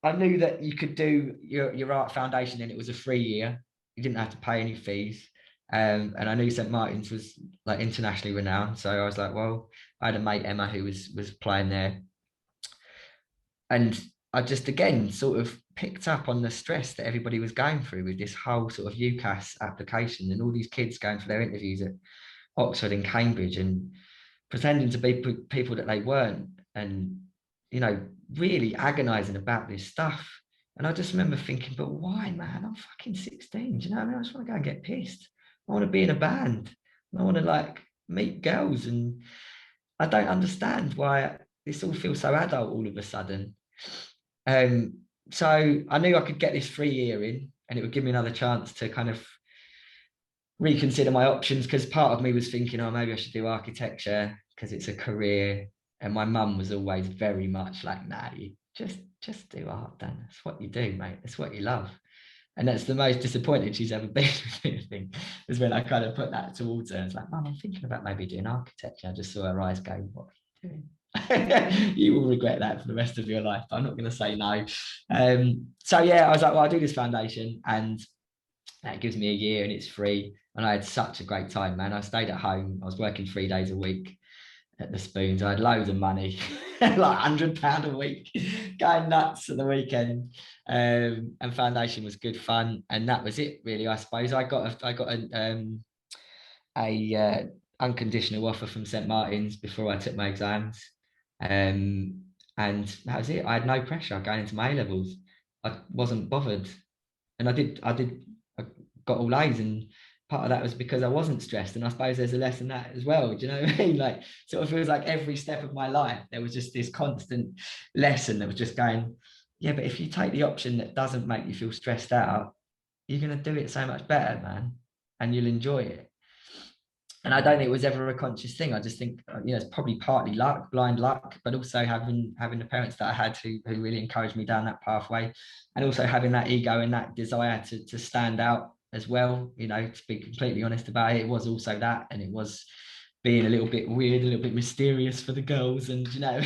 I knew that you could do your art foundation, and it was a 3 year. You didn't have to pay any fees. And I knew St. Martin's was like internationally renowned. So I was like, well, I had a mate, Emma, who was playing there. And I just again sort of picked up on the stress that everybody was going through with this whole sort of UCAS application, and all these kids going for their interviews at Oxford and Cambridge and pretending to be people that they weren't, and you know, really agonizing about this stuff. And I just remember thinking, but why, man? I'm fucking 16. Do you know what I mean? I just want to go and get pissed. I want to be in a band. I want to like meet girls, and I don't understand why this all feels so adult all of a sudden. So I knew I could get this 3 year in, and it would give me another chance to kind of reconsider my options, because part of me was thinking, oh, maybe I should do architecture because it's a career. And my mum was always very much like, nah, you just do art, Dan. That's what you do, mate. That's what you love. And that's the most disappointed she's ever been with me, I think, is when I kind of put that towards her. It's like, Mum, I'm thinking about maybe doing architecture. I just saw her eyes go, what are you doing? You will regret that for the rest of your life. I'm not going to say no. So yeah, I was like, well, I'll do this foundation, and that gives me a year and it's free. And I had such a great time, man. I stayed at home. I was working 3 days a week at the Spoons. I had loads of money, like £100 a week, going nuts at the weekend. And foundation was good fun, and that was it, really. I suppose I got a unconditional offer from St. Martin's before I took my exams, and that was it. I had no pressure going into my A levels. I wasn't bothered, and I got all A's, and part of that was because I wasn't stressed. And I suppose there's a lesson in that as well. Do you know what I mean? Like, sort of feels like every step of my life there was just this constant lesson that was just going, yeah, but if you take the option that doesn't make you feel stressed out, you're going to do it so much better, man, and you'll enjoy it. And I don't think it was ever a conscious thing. I just think, you know, it's probably partly luck, blind luck, but also having the parents that I had who really encouraged me down that pathway, and also having that ego and that desire to stand out as well. You know, to be completely honest about it, it was also that, and it was being a little bit weird, a little bit mysterious for the girls, and you know,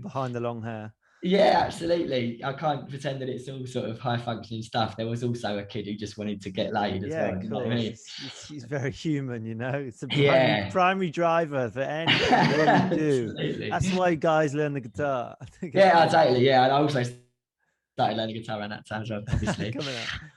behind the long hair. Yeah, absolutely. I can't pretend that it's all sort of high functioning stuff. There was also a kid who just wanted to get laid as well. Of You know course. what I mean? He's very human, you know. It's a primary driver for anything you do. Absolutely. That's why guys learn the guitar. Yeah, totally. Yeah, and I also started learning guitar around that time as well, obviously.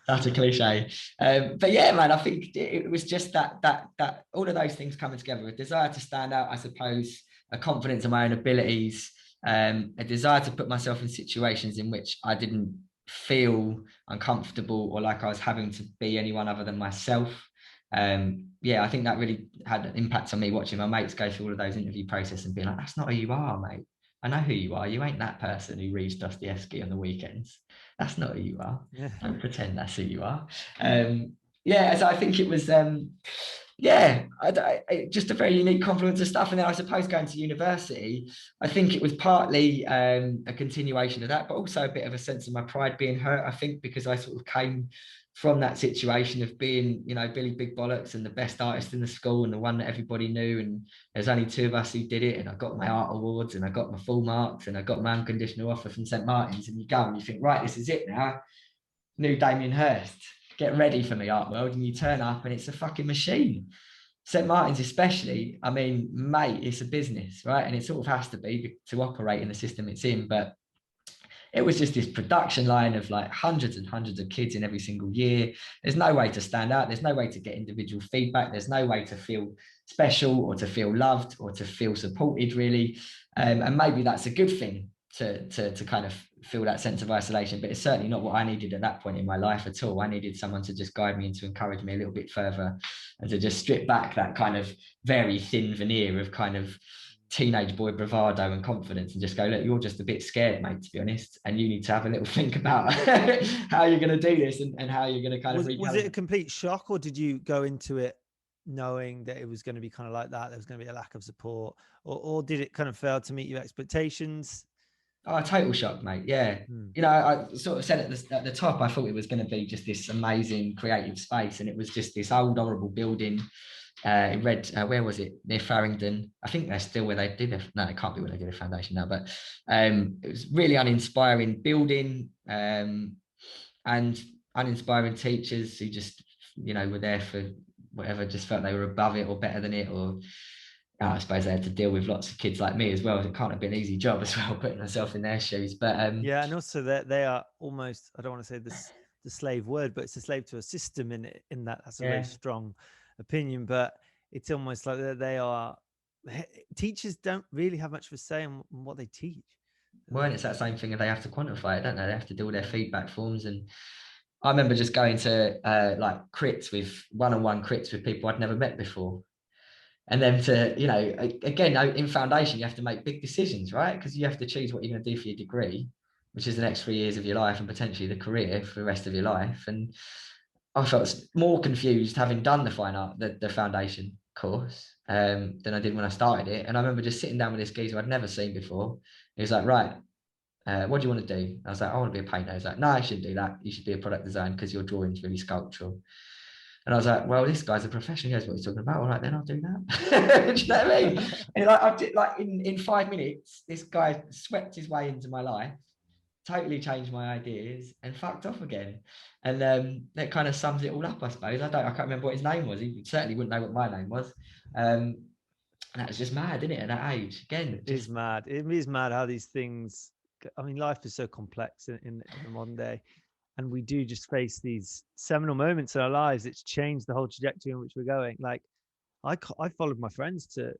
That's a cliche. But yeah, man, I think it was just that all of those things coming together: a desire to stand out, I suppose, a confidence in my own abilities, a desire to put myself in situations in which I didn't feel uncomfortable or like I was having to be anyone other than myself. Yeah, I think that really had an impact on me, watching my mates go through all of those interview processes and being like, that's not who you are, mate. I know who you are. You ain't that person who reads Dostoevsky on the weekends. That's not who you are. Yeah. Don't pretend that's who you are. Yeah, so I think it was just a very unique confluence of stuff. And then I suppose going to university, I think it was partly a continuation of that, but also a bit of a sense of my pride being hurt, I think, because I sort of came from that situation of being, you know, Billy Big Bollocks and the best artist in the school and the one that everybody knew. And there's only two of us who did it. And I got my art awards and I got my full marks and I got my unconditional offer from St. Martin's. And you go and you think, right, this is it now. New Damien Hirst. Get ready for me, art world. And you turn up and it's a fucking machine. St. Martin's especially, I mean, mate, it's a business, right? And it sort of has to be to operate in the system it's in. But it was just this production line of like hundreds and hundreds of kids in every single year. There's no way to stand out. There's no way to get individual feedback. There's no way to feel special or to feel loved or to feel supported, really. And maybe that's a good thing to kind of feel that sense of isolation, but it's certainly not what I needed at that point in my life at all. I needed someone to just guide me and to encourage me a little bit further and to just strip back that kind of very thin veneer of kind of teenage boy bravado and confidence and just go, look, you're just a bit scared, mate, to be honest, and you need to have a little think about how you're going to do this and how you're going to kind of was it a complete shock, or did you go into it knowing that it was going to be kind of like that? There was going to be a lack of support, or did it kind of fail to meet your expectations? Oh, total shock, mate. Yeah. Hmm. You know, I sort of said at the top, I thought it was going to be just this amazing creative space. And it was just this old, horrible building. In Red, where was it? Near Farringdon. I think they're still where they did it. No, it can't be where they did a foundation now. But it was really uninspiring building and uninspiring teachers who just, you know, were there for whatever, just felt they were above it or better than it, or I suppose they had to deal with lots of kids like me as well. It can't have been an easy job as well, putting myself in their shoes. But Yeah, and also that they are almost, I don't want to say this the slave word, but it's a slave to a system in that. That's a very yeah, strong opinion, but it's almost like that they are teachers don't really have much of a say on what they teach. well, and it's that same thing that they have to quantify it, don't they? They have to do all their feedback forms. And I remember just going to like crits with one-on-one crits with people I'd never met before. And then to, you know, again, in foundation, you have to make big decisions, right? Because you have to choose what you're going to do for your degree, which is the next 3 years of your life and potentially the career for the rest of your life. And I felt more confused having done the foundation course than I did when I started it. And I remember just sitting down with this geezer I'd never seen before. He was like, right, what do you want to do? I was like, I want to be a painter. He's like, no, you shouldn't do that. You should be a product design because your drawing's really sculptural. And I was like, well, this guy's a professional. He knows what he's talking about. All right, then I'll do that. Do you know what I mean? And like, I did, like in 5 minutes, this guy swept his way into my life, totally changed my ideas, and fucked off again. And that kind of sums it all up, I suppose. I can't remember what his name was. He certainly wouldn't know what my name was. And that was just mad, isn't it? At that age, again, It is mad. It is mad how these things. I mean, life is so complex in the modern day, and we do just face these seminal moments in our lives. It's changed the whole trajectory in which we're going. Like, I followed my friends to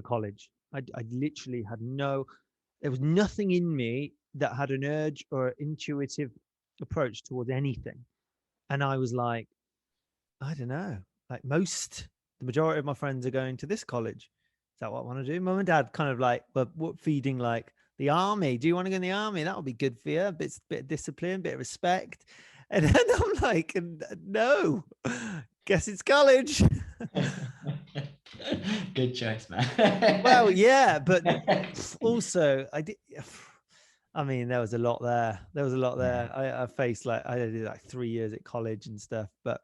college. I literally had there was nothing in me that had an urge or intuitive approach towards anything, and I was like, I don't know. Like the majority of my friends are going to this college. Is that what I want to do? Mum and dad kind of like were feeding like the army. Do you want to go in the army? That would be good for you. A bit of discipline, bit of respect. And then I'm like, no, guess it's college. good choice, man. Well, yeah, but also I did. I mean, there was a lot there. There was a lot there. I faced I did like 3 years at college and stuff, but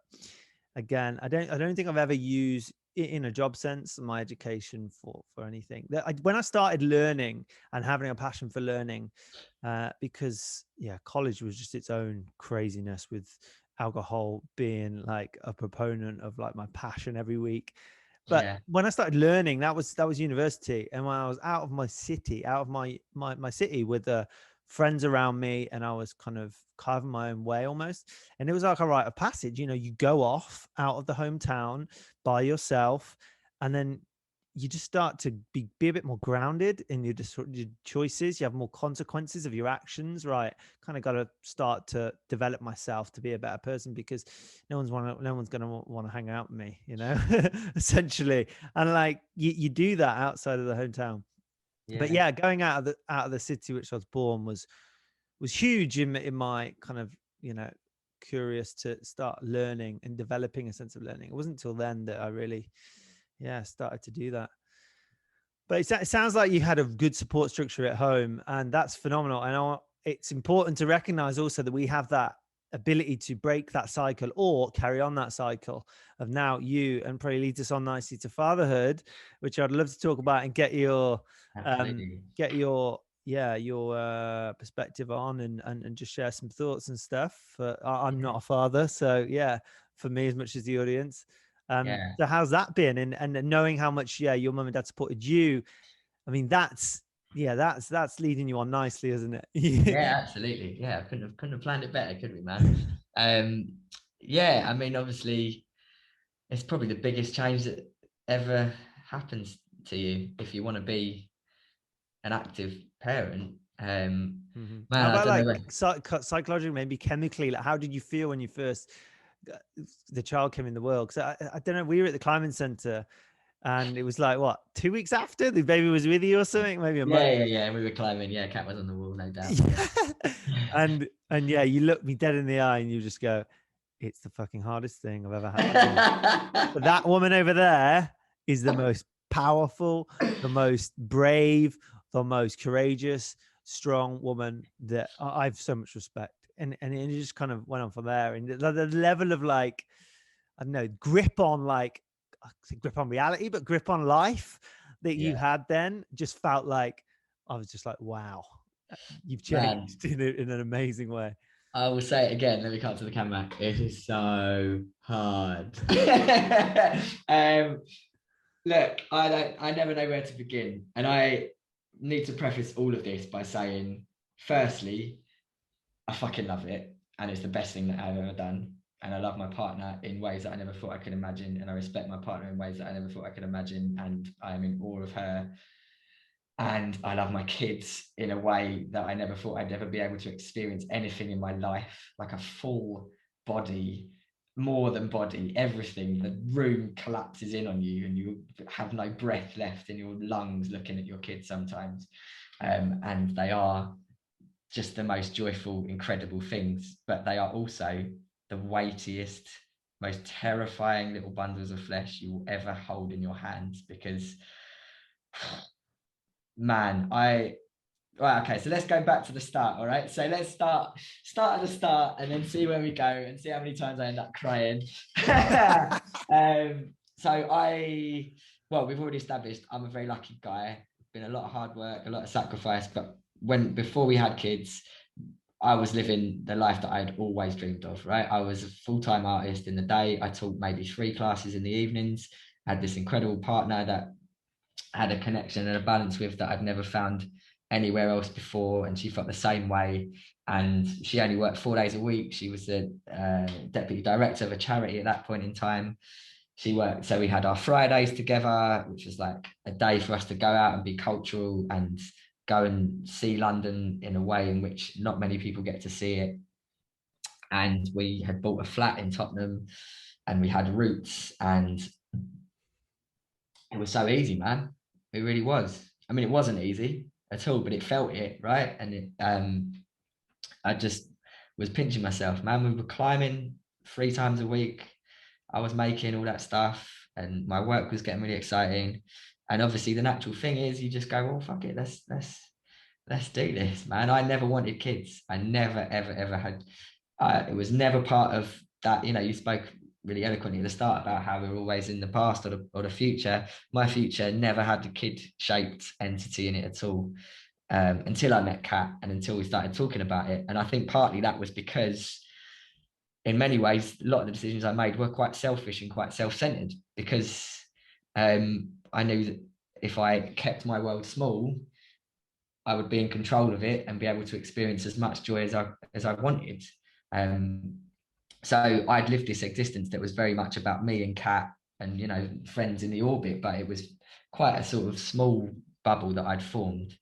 again, I don't think I've ever used it in a job sense my education for anything. When I started learning and having a passion for learning, because college was just its own craziness, with alcohol being like a proponent of like my passion every week. But when I started learning, that was university, and when I was out of my city, out of my city with the friends around me, and I was kind of carving my own way almost, and it was like a rite of passage. You know, you go off out of the hometown by yourself, and then you just start to be a bit more grounded in your choices. You have more consequences of your actions, right? Kind of got to start to develop myself to be a better person, because no one's going to want to hang out with me, you know, essentially. And like you do that outside of the hometown. But yeah, going out of the city which I was born was huge in my kind of, you know, curious to start learning and developing a sense of learning. It wasn't until then that I really started to do that. But it sounds like you had a good support structure at home, and that's phenomenal. And it's important to recognize also that we have that ability to break that cycle or carry on that cycle of now you, and probably leads us on nicely to fatherhood, which I'd love to talk about and get your perspective on, and just share some thoughts and stuff. I'm not a father, so for me as much as the audience. So how's that been? And knowing how much your mum and dad supported you, I mean that's leading you on nicely, isn't it? Yeah, absolutely. Yeah, couldn't have planned it better, could we, man? I mean, obviously, it's probably the biggest change that ever happens to you if you want to be an active parent. Man, How about I don't like psychologically, maybe chemically? Like, how did you feel when you first the child came in the world? Because I don't know, we were at the climbing center, and it was like, what, 2 weeks after the baby was with you or something? Maybe a month. Yeah. We were climbing. Yeah, cat was on the wall, no doubt. And you looked me dead in the eye and you just go, it's the fucking hardest thing I've ever had to do. But that woman over there is the most powerful, the most brave, the most courageous, strong woman that I have so much respect. And it just kind of went on from there. And the level of like, I don't know, grip on like, grip on reality, but grip on life that you had then just felt like, I was just like, wow, you've changed in an amazing way. I will say it again. Let me cut to the camera. It is so hard. Look, I never know where to begin. And I need to preface all of this by saying, firstly, I fucking love it. And it's the best thing that I've ever done. And I love my partner in ways that I never thought I could imagine. And I respect my partner in ways that I never thought I could imagine. And I am in awe of her. And I love my kids in a way that I never thought I'd ever be able to experience anything in my life, like a full body, more than body, everything. The room collapses in on you and you have no breath left in your lungs looking at your kids sometimes. And they are just the most joyful, incredible things, but they are also the weightiest, most terrifying little bundles of flesh you will ever hold in your hands, because man, right, okay, so let's go back to the start. All right, so let's start at the start and then see where we go and see how many times I end up crying. Well, we've already established I'm a very lucky guy. Been a lot of hard work, a lot of sacrifice, but before we had kids, I was living the life that I'd always dreamed of, right? I was a full-time artist in the day. I taught maybe 3 classes in the evenings. I had this incredible partner that had a connection and a balance with that I'd never found anywhere else before, and she felt the same way. And she only worked 4 days a week. She was the deputy director of a charity at that point in time. She worked, so we had our Fridays together, which was like a day for us to go out and be cultural and go and see London in a way in which not many people get to see it. And we had bought a flat in Tottenham and we had roots, and it was so easy, man. It really was. I mean, it wasn't easy at all, but it felt it, right? And I just was pinching myself, man. We were climbing 3 times a week. I was making all that stuff and my work was getting really exciting. And obviously the natural thing is you just go, well, fuck it. Let's do this, man. I never wanted kids. I never, ever, ever had, it was never part of that. You know, you spoke really eloquently at the start about how we're always in the past or the future. My future never had the kid-shaped entity in it at all, until I met Kat and until we started talking about it. And I think partly that was because in many ways, a lot of the decisions I made were quite selfish and quite self-centered, because I knew that if I kept my world small, I would be in control of it and be able to experience as much joy as I wanted. So I'd lived this existence that was very much about me and Kat and, you know, friends in the orbit, but it was quite a sort of small bubble that I'd formed.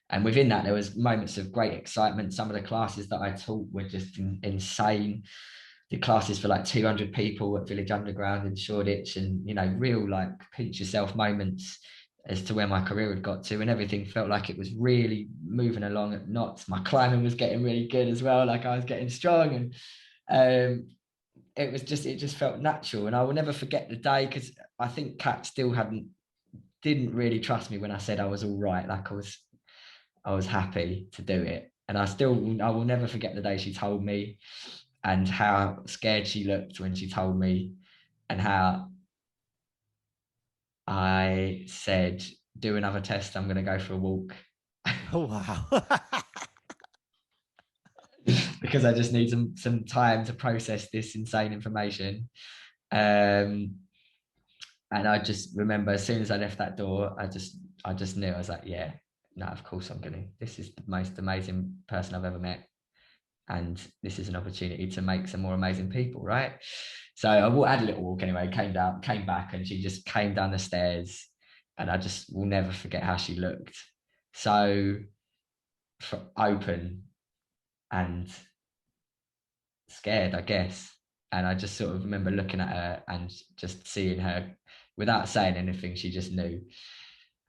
And within that, there was moments of great excitement. Some of the classes that I taught were just insane. Did classes for like 200 people at Village Underground in Shoreditch, and, you know, real like pinch yourself moments as to where my career had got to, and everything felt like it was really moving along at knots. My climbing was getting really good as well. Like I was getting strong, and it just felt natural. And I will never forget the day, because I think Kat still didn't really trust me when I said I was all right. Like I was happy to do it. And I will never forget the day she told me, and how scared she looked when she told me, and how I said, do another test, I'm going to go for a walk. Oh, wow. Because I just need some time to process this insane information. And I just remember as soon as I left that door, I just knew. I was like, yeah, no, of course I'm going to. This is the most amazing person I've ever met. And this is an opportunity to make some more amazing people, right? So I had a little walk anyway, came back, and she just came down the stairs, and I just will never forget how she looked. So open and scared, I guess. And I just sort of remember looking at her and just seeing her without saying anything. She just knew.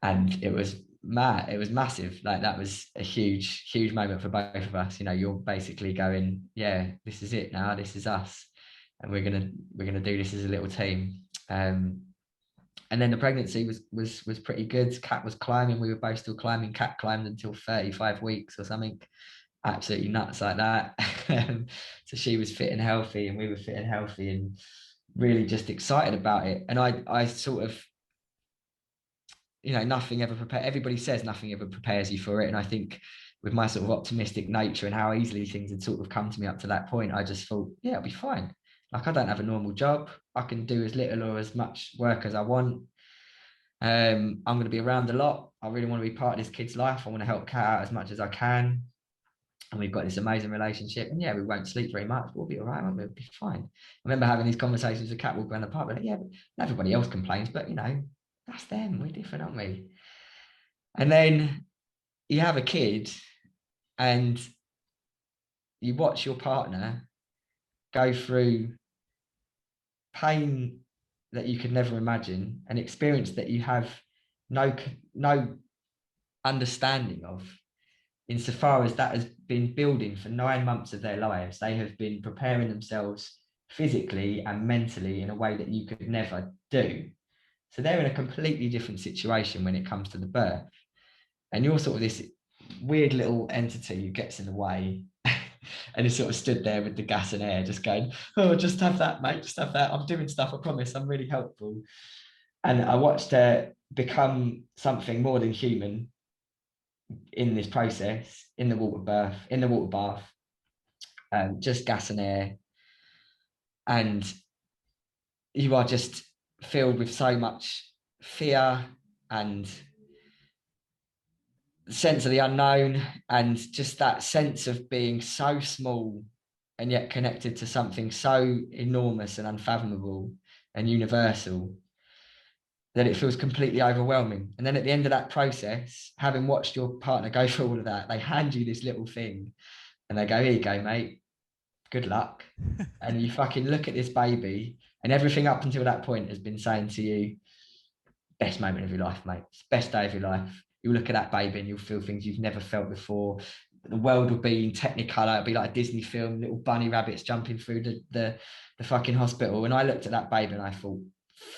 And it was mad. It was massive. Like that was a huge moment for both of us. You know, you're basically going, yeah, this is it now. This is us. and we're gonna do this as a little team. And then the pregnancy was pretty good. Kat was climbing. We were both still climbing. Kat climbed until 35 weeks or something. Absolutely nuts like that. So she was fit and healthy, and we were fit and healthy, and really just excited about it. And I sort of, nothing ever prepares. Everybody says nothing ever prepares you for it. And I think with my sort of optimistic nature and how easily things had sort of come to me up to that point, I just thought, yeah, it'll be fine. Like, I don't have a normal job. I can do as little or as much work as I want. I'm going to be around a lot. I really want to be part of this kid's life. I want to help Kat out as much as I can. And we've got this amazing relationship. And yeah, we won't sleep very much, but we'll be all right. We'll be fine. I remember having these conversations with Kat walking around the park. We're like, yeah, but everybody else complains, but that's them. We're different, aren't we? And then you have a kid and you watch your partner go through pain that you could never imagine, an experience that you have no understanding of, insofar as that has been building for 9 months of their lives. They have been preparing themselves physically and mentally in a way that you could never do. So they're in a completely different situation when it comes to the birth. And you're sort of this weird little entity who gets in the way and is sort of stood there with the gas and air, just going, oh, just have that, mate, just have that. I'm doing stuff, I promise, I'm really helpful. And I watched her become something more than human in this process, in the water bath, just gas and air. And you are just filled with so much fear and sense of the unknown, and just that sense of being so small and yet connected to something so enormous and unfathomable and universal, that it feels completely overwhelming. And then at the end of that process, having watched your partner go through all of that, they hand you this little thing and they go, here you go, mate, good luck. And you fucking look at this baby, and everything up until that point has been saying to you, best moment of your life, mate. It's best day of your life. You'll look at that baby and you'll feel things you've never felt before. The world will be in Technicolor. It'll be like a Disney film, little bunny rabbits jumping through the fucking hospital. And I looked at that baby and I thought,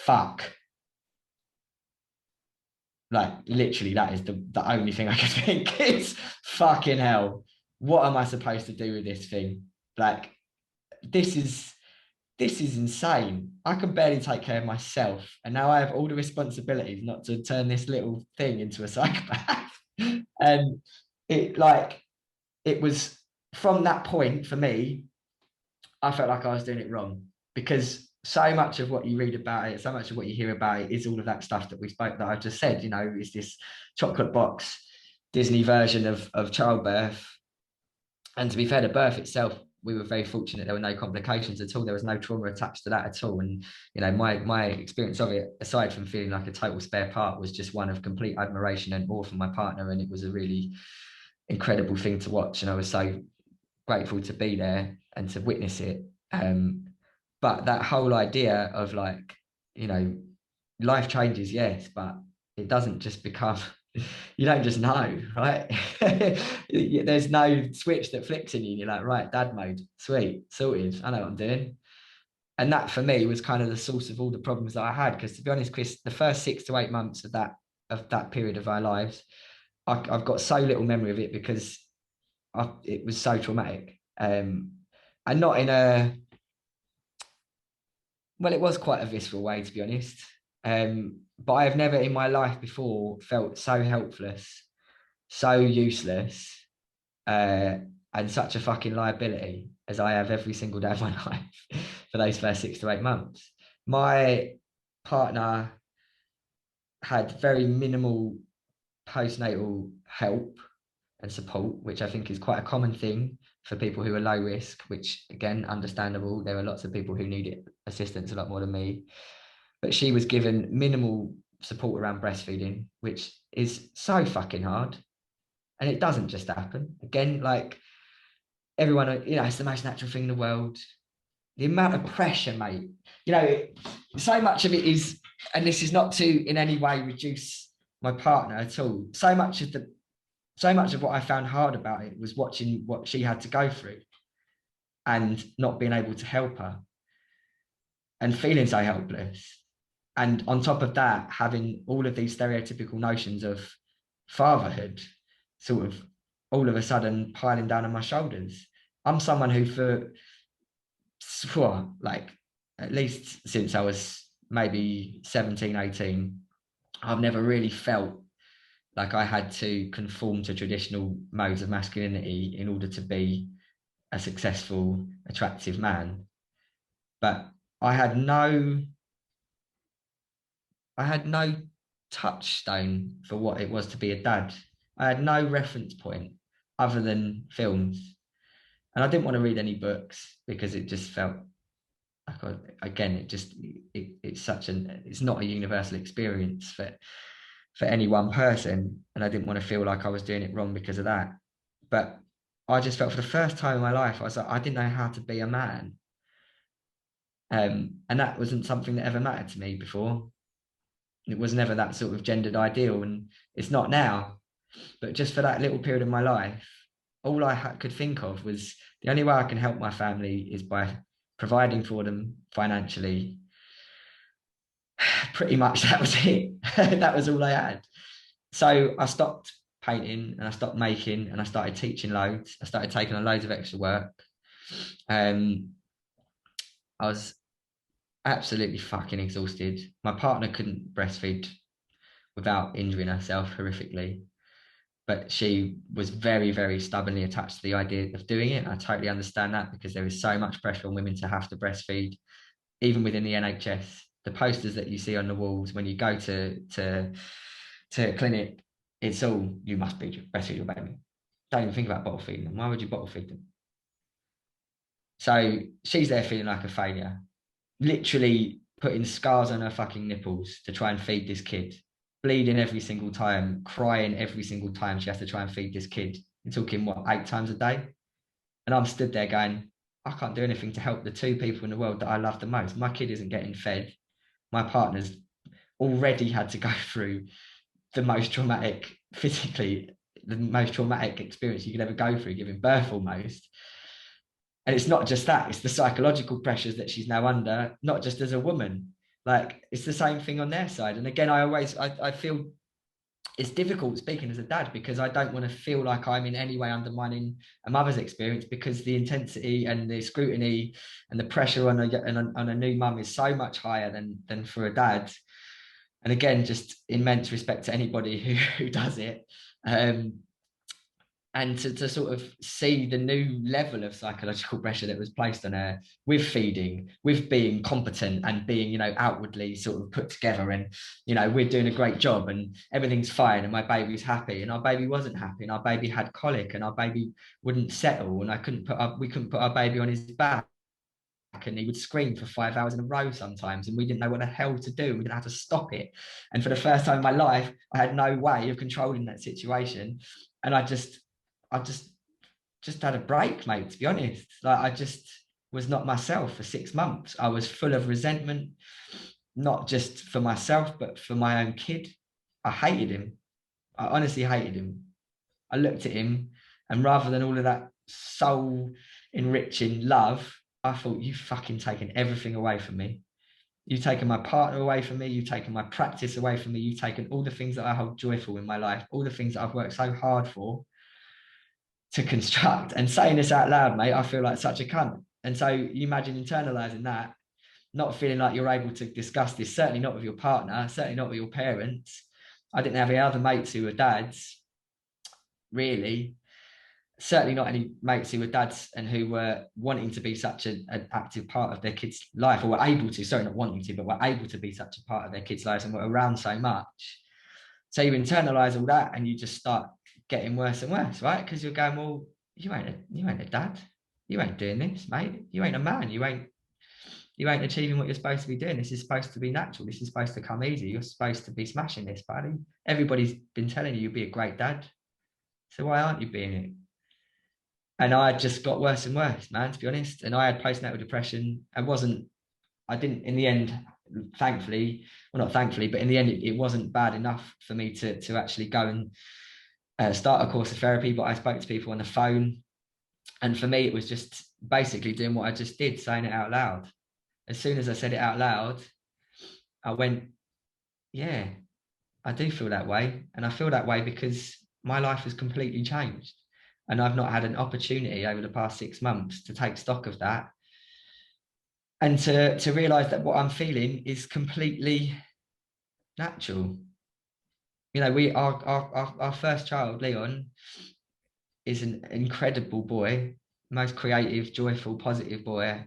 fuck. Like, literally, that is the only thing I could think is, fucking hell. What am I supposed to do with this thing? Like, this is insane. I can barely take care of myself, and now I have all the responsibilities not to turn this little thing into a psychopath. And it was from that point for me, I felt like I was doing it wrong, because so much of what you read about it, so much of what you hear about it is all of that stuff that I've just said, is this chocolate box Disney version of childbirth. And to be fair, the birth itself, we were very fortunate. There were no complications at all. There was no trauma attached to that at all. And, my experience of it, aside from feeling like a total spare part, was just one of complete admiration and awe for my partner. And it was a really incredible thing to watch. And I was so grateful to be there and to witness it. But that whole idea of life changes, yes, but it doesn't just become, you don't just know, right? There's no switch that flicks in you and you're like, right, dad mode, sweet, sorted, I know what I'm doing. And that for me was kind of the source of all the problems that I had, because to be honest, Chris, the first 6 to 8 months of that period of our lives, I've got so little memory of it, because it was so traumatic. And not in it was quite a visceral way, to be honest. But I have never in my life before felt so helpless, so useless, and such a fucking liability as I have every single day of my life for those first 6 to 8 months. My partner had very minimal postnatal help and support, which I think is quite a common thing for people who are low risk, which again, understandable. There are lots of people who need assistance a lot more than me. But she was given minimal support around breastfeeding, which is so fucking hard. And it doesn't just happen. Again, like everyone, it's the most natural thing in the world. The amount of pressure, mate, so much of it is, and this is not to in any way reduce my partner at all. So much of what I found hard about it was watching what she had to go through and not being able to help her. and feeling so helpless. And on top of that, having all of these stereotypical notions of fatherhood sort of all of a sudden piling down on my shoulders. I'm someone who for like at least since I was maybe 17, 18, I've never really felt like I had to conform to traditional modes of masculinity in order to be a successful, attractive man. But I had no I had no touchstone for what it was to be a dad. I had no reference point other than films. And I didn't want to read any books because it just felt like, again, it's such it's not a universal experience for any one person. And I didn't want to feel like I was doing it wrong because of that. But I just felt for the first time in my life, I was like, I didn't know how to be a man. And that wasn't something that ever mattered to me before. It was never that sort of gendered ideal, and it's not now. But just for that little period of my life, all I could think of was the only way I can help my family is by providing for them financially. Pretty much that was it. That was all I had. So I stopped painting and I stopped making and I started teaching loads. I started taking on loads of extra work. I was absolutely fucking exhausted. My partner couldn't breastfeed without injuring herself horrifically, but she was very, very stubbornly attached to the idea of doing it. I totally understand that because there is so much pressure on women to have to breastfeed, even within the NHS. The posters that you see on the walls when you go to a clinic, it's all, you must breastfeed your baby. Don't even think about bottle feeding them. Why would you bottle feed them? So she's there feeling like a failure, literally putting scars on her fucking nipples to try and feed this kid, bleeding every single time, crying every single time she has to try and feed this kid. You're talking, what, 8 times a day? And I'm stood there going, I can't do anything to help the 2 people in the world that I love the most. My kid isn't getting fed. My partner's already had to go through the most traumatic, physically, the most traumatic experience you could ever go through, giving birth almost. And it's not just that, it's the psychological pressures that she's now under, not just as a woman. Like, it's the same thing on their side. And again, I feel it's difficult speaking as a dad because I don't want to feel like I'm in any way undermining a mother's experience, because the intensity and the scrutiny and the pressure on a new mum is so much higher than for a dad. And again, just immense respect to anybody who does it. And to sort of see the new level of psychological pressure that was placed on her with feeding, with being competent and being, outwardly sort of put together, and, we're doing a great job and everything's fine and my baby's happy, and our baby wasn't happy, and our baby had colic, and our baby wouldn't settle, and we couldn't put our baby on his back, and he would scream for 5 hours in a row sometimes, and we didn't know what the hell to do. We didn't have to stop it. And for the first time in my life, I had no way of controlling that situation. And I just had a break, mate, to be honest. Like, I just was not myself for 6 months. I was full of resentment, not just for myself, but for my own kid. I hated him. I honestly hated him. I looked at him, and rather than all of that soul enriching love, I thought, you've fucking taken everything away from me. You've taken my partner away from me. You've taken my practice away from me. You've taken all the things that I hold joyful in my life, all the things that I've worked so hard for to construct. And saying this out loud, mate, I feel like such a cunt. And so you imagine internalizing that, not feeling like you're able to discuss this, certainly not with your partner, certainly not with your parents. I didn't have any other mates who were dads, really. Certainly not any mates who were dads and who were wanting to be such an active part of their kids' life, or were able to, sorry, not wanting to, but were able to be such a part of their kids' lives and were around so much. So you internalize all that and you just start getting worse and worse, right? Because you're going, well, you ain't a dad. You ain't doing this, mate. You ain't a man. You ain't achieving what you're supposed to be doing. This is supposed to be natural. This is supposed to come easy. You're supposed to be smashing this, buddy. Everybody's been telling you you'll be a great dad. So why aren't you being it? And I just got worse and worse, man, to be honest. And I had postnatal depression. I didn't, in the end, thankfully, well, not thankfully, but in the end, it wasn't bad enough for me to actually go and start a course of therapy. But I spoke to people on the phone. And for me, it was just basically doing what I just did, saying it out loud. as soon as I said it out loud, I went, yeah, I do feel that way. And I feel that way because my life has completely changed. And I've not had an opportunity over the past 6 months to take stock of that and to realize that what I'm feeling is completely natural. You know, our first child, Leon, is an incredible boy, most creative, joyful, positive boy.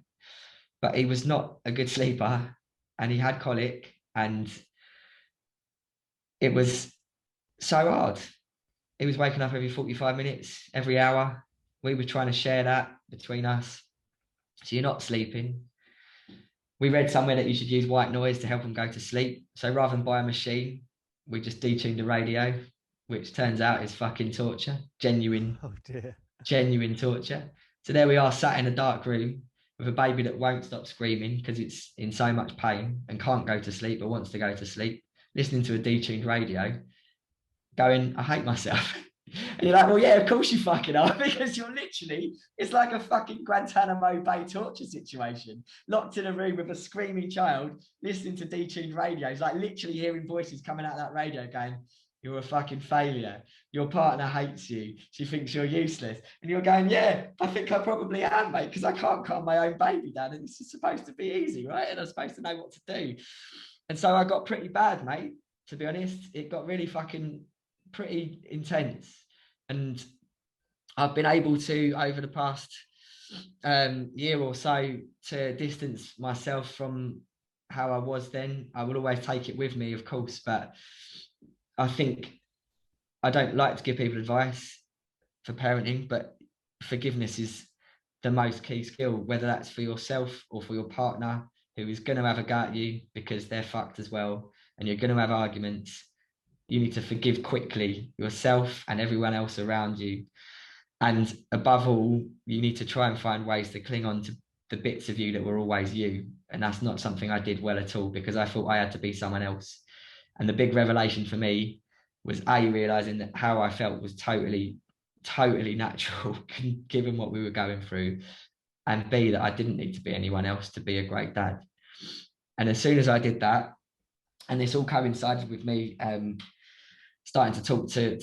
But he was not a good sleeper and he had colic, and it was so hard. He was waking up every 45 minutes, every hour. We were trying to share that between us. So you're not sleeping. We read somewhere that you should use white noise to help him go to sleep. So rather than buy a machine, we just detuned the radio, which turns out is fucking torture. Genuine, Oh dear. genuine torture. So there we are, sat in a dark room with a baby that won't stop screaming because it's in so much pain and can't go to sleep but wants to go to sleep, listening to a detuned radio, going, I hate myself. And you're like, well, yeah, of course you fucking are, because you're literally, it's like a fucking Guantanamo Bay torture situation, locked in a room with a screaming child, listening to detuned radios, like literally hearing voices coming out of that radio going, you're a fucking failure. Your partner hates you. She thinks you're useless. And you're going, yeah, I think I probably am, mate, because I can't calm my own baby down. And this is supposed to be easy, right? And I'm supposed to know what to do. And so I got pretty bad, mate, to be honest. It got really fucking pretty intense. And I've been able to, over the past year or so, to distance myself from how I was then. I will always take it with me, of course, but I think I don't like to give people advice for parenting, but forgiveness is the most key skill, whether that's for yourself or for your partner, who is going to have a go at you because they're fucked as well, and you're going to have arguments. You need to forgive quickly yourself and everyone else around you. And above all, you need to try and find ways to cling on to the bits of you that were always you. And that's not something I did well at all, because I thought I had to be someone else. And the big revelation for me was realizing that how I felt was totally natural given what we were going through, and B, that I didn't need to be anyone else to be a great dad. And as soon as I did that, and this all coincided with me starting to talk to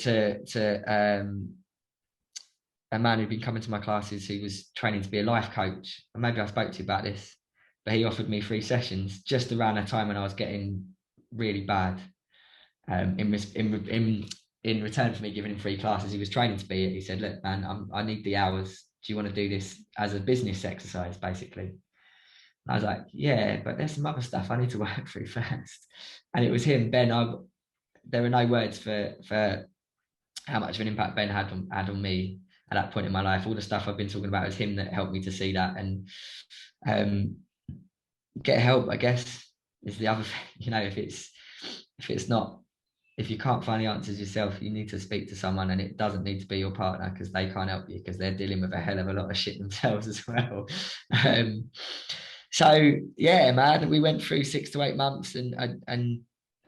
a man who'd been coming to my classes who was training to be a life coach. And maybe I spoke to you about this, but he offered me 3 sessions just around a time when I was getting really bad. In return for me giving him 3 classes, he was training to be it. He said, look, man, I need the hours. Do you want to do this as a business exercise, basically? And I was like, yeah, but there's some other stuff I need to work through first. And it was him, Ben. There are no words for how much of an impact Ben had on me at that point in my life. All the stuff I've been talking about is him that helped me to see that, and get help, I guess, is the other thing. You know, if you can't find the answers yourself, you need to speak to someone, and it doesn't need to be your partner, because they can't help you, because they're dealing with a hell of a lot of shit themselves as well. So yeah, man, we went through 6 to 8 months, and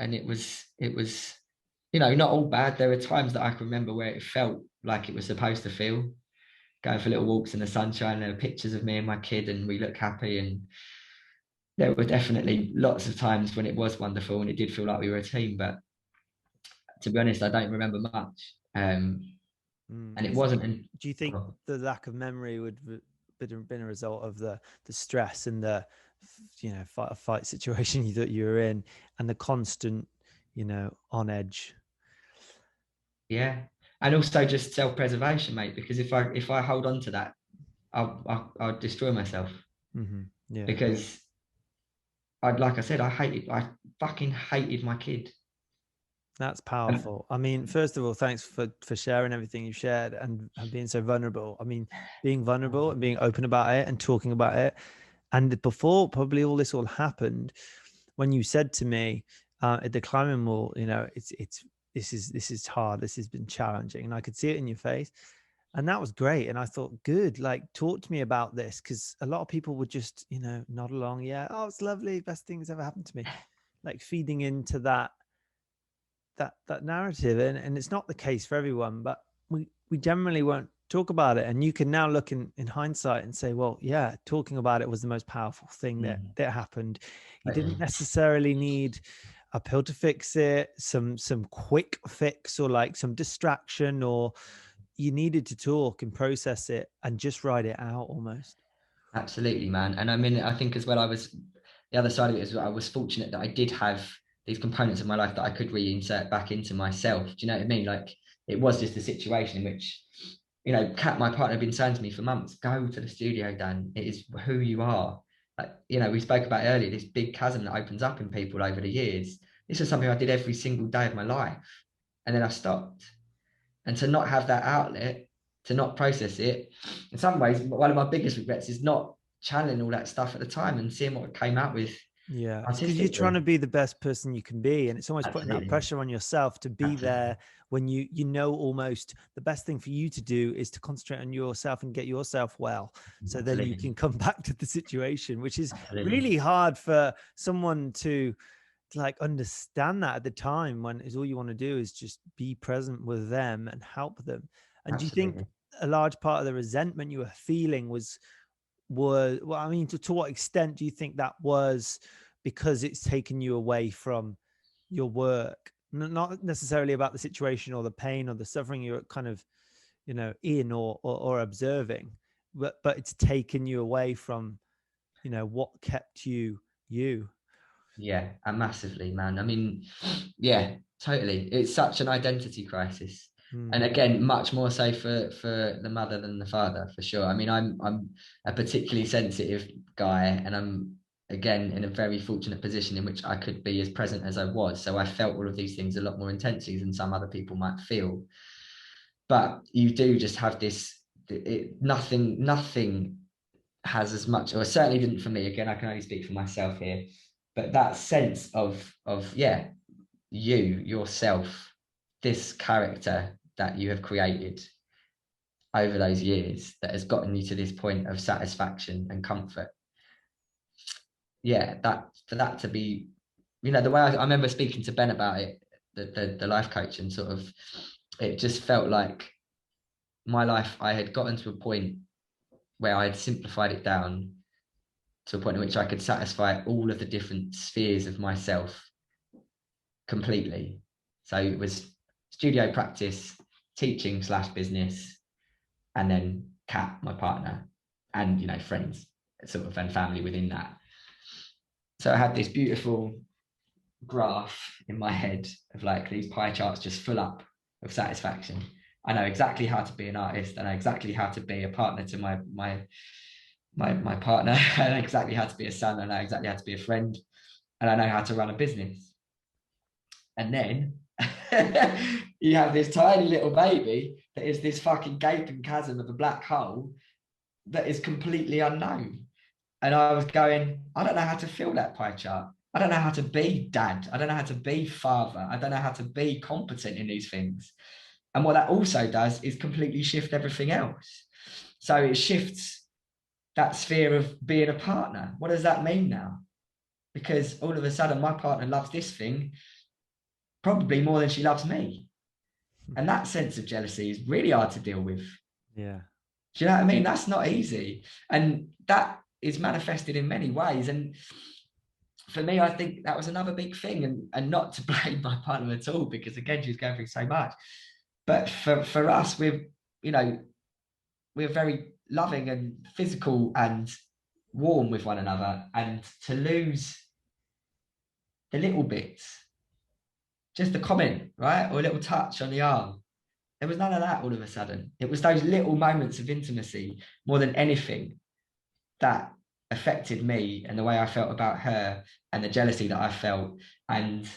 it was, you know, not all bad. There were times that I can remember where it felt like it was supposed to feel, going for little walks in the sunshine. There were pictures of me and my kid, and we look happy. And there were definitely lots of times when it was wonderful and it did feel like we were a team. But to be honest, I don't remember much. And it wasn't. Do you think the lack of memory would have been a result of the stress and the, you know, fight or fight situation that you were in, and the constant, you know, on edge? Yeah. And also just self-preservation, mate, because if I hold on to that, I'll destroy myself. Mm-hmm. Yeah. Because like I said, I fucking hated my kid. That's powerful. I mean, first of all, thanks for sharing everything you've shared, and being so vulnerable. I mean, being vulnerable and being open about it and talking about it. And before probably all this all happened, when you said to me at the climbing wall, you know, this is hard. This has been challenging, and I could see it in your face. And that was great. And I thought, good, like, talk to me about this, because a lot of people would just, you know, nod along. Yeah. Oh, it's lovely. Best things ever happened to me. Like feeding into that narrative. And it's not the case for everyone, but we generally won't talk about it, and you can now look in hindsight and say, well, yeah, talking about it was the most powerful thing that happened. You didn't necessarily need a pill to fix it, some quick fix, or like some distraction, or you needed to talk and process it and just write it out almost. Absolutely, man. And I mean, I think as well, the other side of it is I was fortunate that I did have these components of my life that I could reinsert back into myself. Do you know what I mean? Like, it was just a situation in which, you know, Kat, my partner, had been saying to me for months, go to the studio, Dan. It is who you are. Like, you know, we spoke about earlier, this big chasm that opens up in people over the years. This is something I did every single day of my life. And then I stopped. And to not have that outlet, to not process it, in some ways, one of my biggest regrets is not channeling all that stuff at the time and seeing what came out with. Yeah, because you're trying to be the best person you can be, and it's almost putting that pressure on yourself to be there when you know almost the best thing for you to do is to concentrate on yourself and get yourself well, so then you can come back to the situation, which is really hard for someone to like understand that at the time, when is all you want to do is just be present with them and help them. And do you think a large part of the resentment you were feeling was well, I mean, to what extent do you think that was because it's taken you away from your work? Not necessarily about the situation or the pain or the suffering you're kind of, you know, in or observing, but it's taken you away from, you know, what kept you. Yeah, and massively, man. I mean, yeah, totally. It's such an identity crisis. And again, much more so for the mother than the father, for sure. I mean, I'm a particularly sensitive guy, and I'm again in a very fortunate position in which I could be as present as I was. So I felt all of these things a lot more intensely than some other people might feel. But you do just have this. Nothing has as much, or certainly didn't for me. Again, I can only speak for myself here, but that sense of yeah, yourself, this character that you have created over those years that has gotten you to this point of satisfaction and comfort. Yeah, that for that to be, you know, the way I remember speaking to Ben about it, the life coach, and sort of, it just felt like my life, I had gotten to a point where I had simplified it down to a point in which I could satisfy all of the different spheres of myself completely. So it was studio practice, teaching / business, and then Kat, my partner, and, you know, friends, sort of, and family within that. So I had this beautiful graph in my head of like these pie charts just full up of satisfaction. I know exactly how to be an artist. I know exactly how to be a partner to my partner. I know exactly how to be a son. I know exactly how to be a friend, and I know how to run a business. And then you have this tiny little baby that is this fucking gaping chasm of a black hole that is completely unknown. And I was going, I don't know how to fill that pie chart. I don't know how to be dad. I don't know how to be father. I don't know how to be competent in these things. And what that also does is completely shift everything else. So it shifts that sphere of being a partner. What does that mean now? Because all of a sudden my partner loves this thing probably more than she loves me. And that sense of jealousy is really hard to deal with. Yeah. Do you know what I mean? That's not easy. And that is manifested in many ways. And for me, I think that was another big thing, and not to blame my partner at all, because again, she's going through so much. But for us, you know, we're very loving and physical and warm with one another. And to lose the little bits, just a comment, right? Or a little touch on the arm. There was none of that all of a sudden. It was those little moments of intimacy more than anything that affected me and the way I felt about her, and the jealousy that I felt, and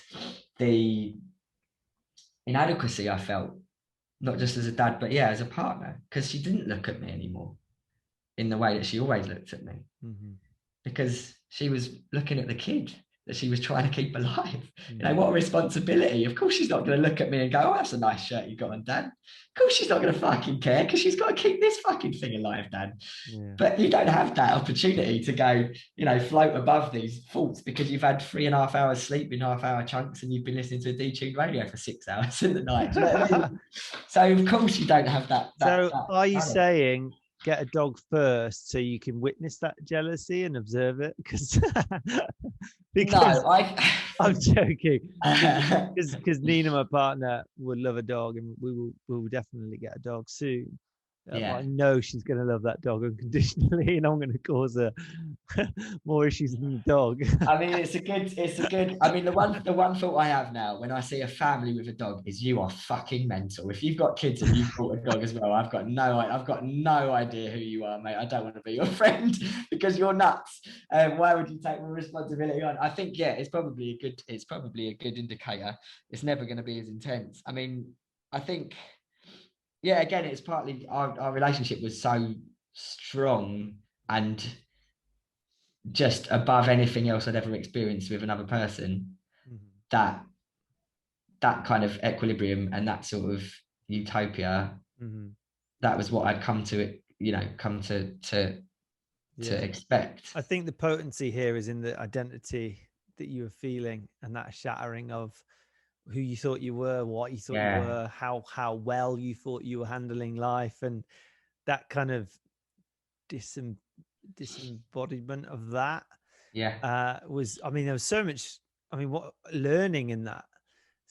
the inadequacy I felt, not just as a dad, but yeah, as a partner, because she didn't look at me anymore in the way that she always looked at me, because she was looking at the kid. that she was trying to keep alive. You know, Mm. what a responsibility. Of course she's not going to look at me and go, oh, that's a nice shirt you got on, Dan. Of course she's not going to fucking care, because she's got to keep this fucking thing alive, Dan. Yeah. But you don't have that opportunity to go, you know, float above these thoughts because you've had 3.5 hours sleep in half-hour chunks and you've been listening to a detuned radio for 6 hours in the night. Do you know what I mean? So of course you don't have that. So are you talent. saying get a dog first so you can witness that jealousy and observe it? Because No, I'm joking. Because Nina, my partner, would love a dog, and we will definitely get a dog soon. But yeah. I know she's going to love that dog unconditionally, and I'm going to cause her more issues than the dog. I mean, it's a good. I mean, the one thought I have now when I see a family with a dog is you are fucking mental. If you've got kids and you've brought a dog as well, I've got no idea who you are, mate. I don't want to be your friend because you're nuts. Why would you take more responsibility on? I think, yeah, it's probably a good indicator. It's never going to be as intense. I mean, I think, yeah, again, it's partly our relationship was so strong and just above anything else I'd ever experienced with another person, that kind of equilibrium and that sort of utopia, that was what I'd come to expect. I think the potency here is in the identity that you were feeling and that shattering of who you thought you were, what you thought you were, how well you thought you were handling life, and that kind of disembodiment of that was, I mean, there was so much, I mean, what learning in that,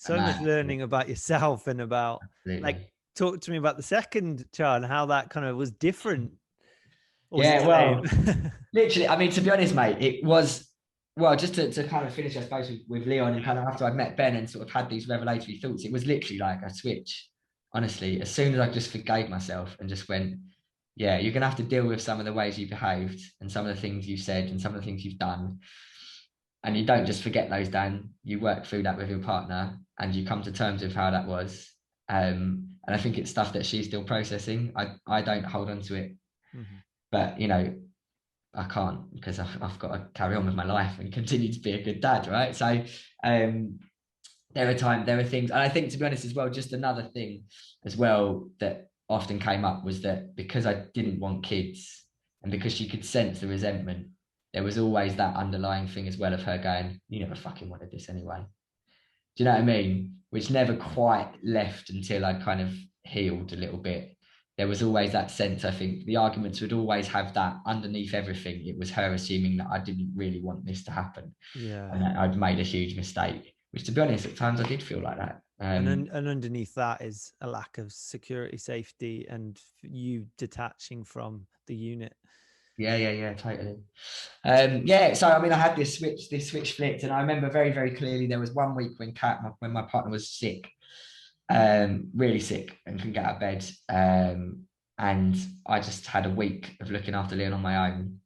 much learning about yourself and about like, talk to me about the second child and how that kind of was different. Well, literally, I mean, to be honest, mate, it was, well, just to kind of finish, I suppose, with Leon, and kind of after I'd met Ben and sort of had these revelatory thoughts, it was literally like a switch. Honestly, as soon as I just forgave myself and just went, yeah, you're going to have to deal with some of the ways you behaved and some of the things you said and some of the things you've done. And you don't just forget those, Dan. You work through that with your partner and you come to terms with how that was. And I think it's stuff that she's still processing. I don't hold on to it. But, you know, I can't, because I've got to carry on with my life and continue to be a good dad, right? So there are things, and I think, to be honest as well, just another thing as well that often came up was that because I didn't want kids and because she could sense the resentment, there was always that underlying thing as well of her going, you never fucking wanted this anyway. Do you know what I mean? Which never quite left until I kind of healed a little bit. There was always that sense, I think the arguments would always have that underneath everything. It was her assuming that I didn't really want this to happen. And that I'd made a huge mistake, which, to be honest, at times I did feel like that. And underneath that is a lack of security, safety, and you detaching from the unit. Yeah, totally. So I mean, I had this switch flipped, and I remember very, very clearly there was one week when my partner was sick, really sick and couldn't get out of bed. And I just had a week of looking after Leon on my own.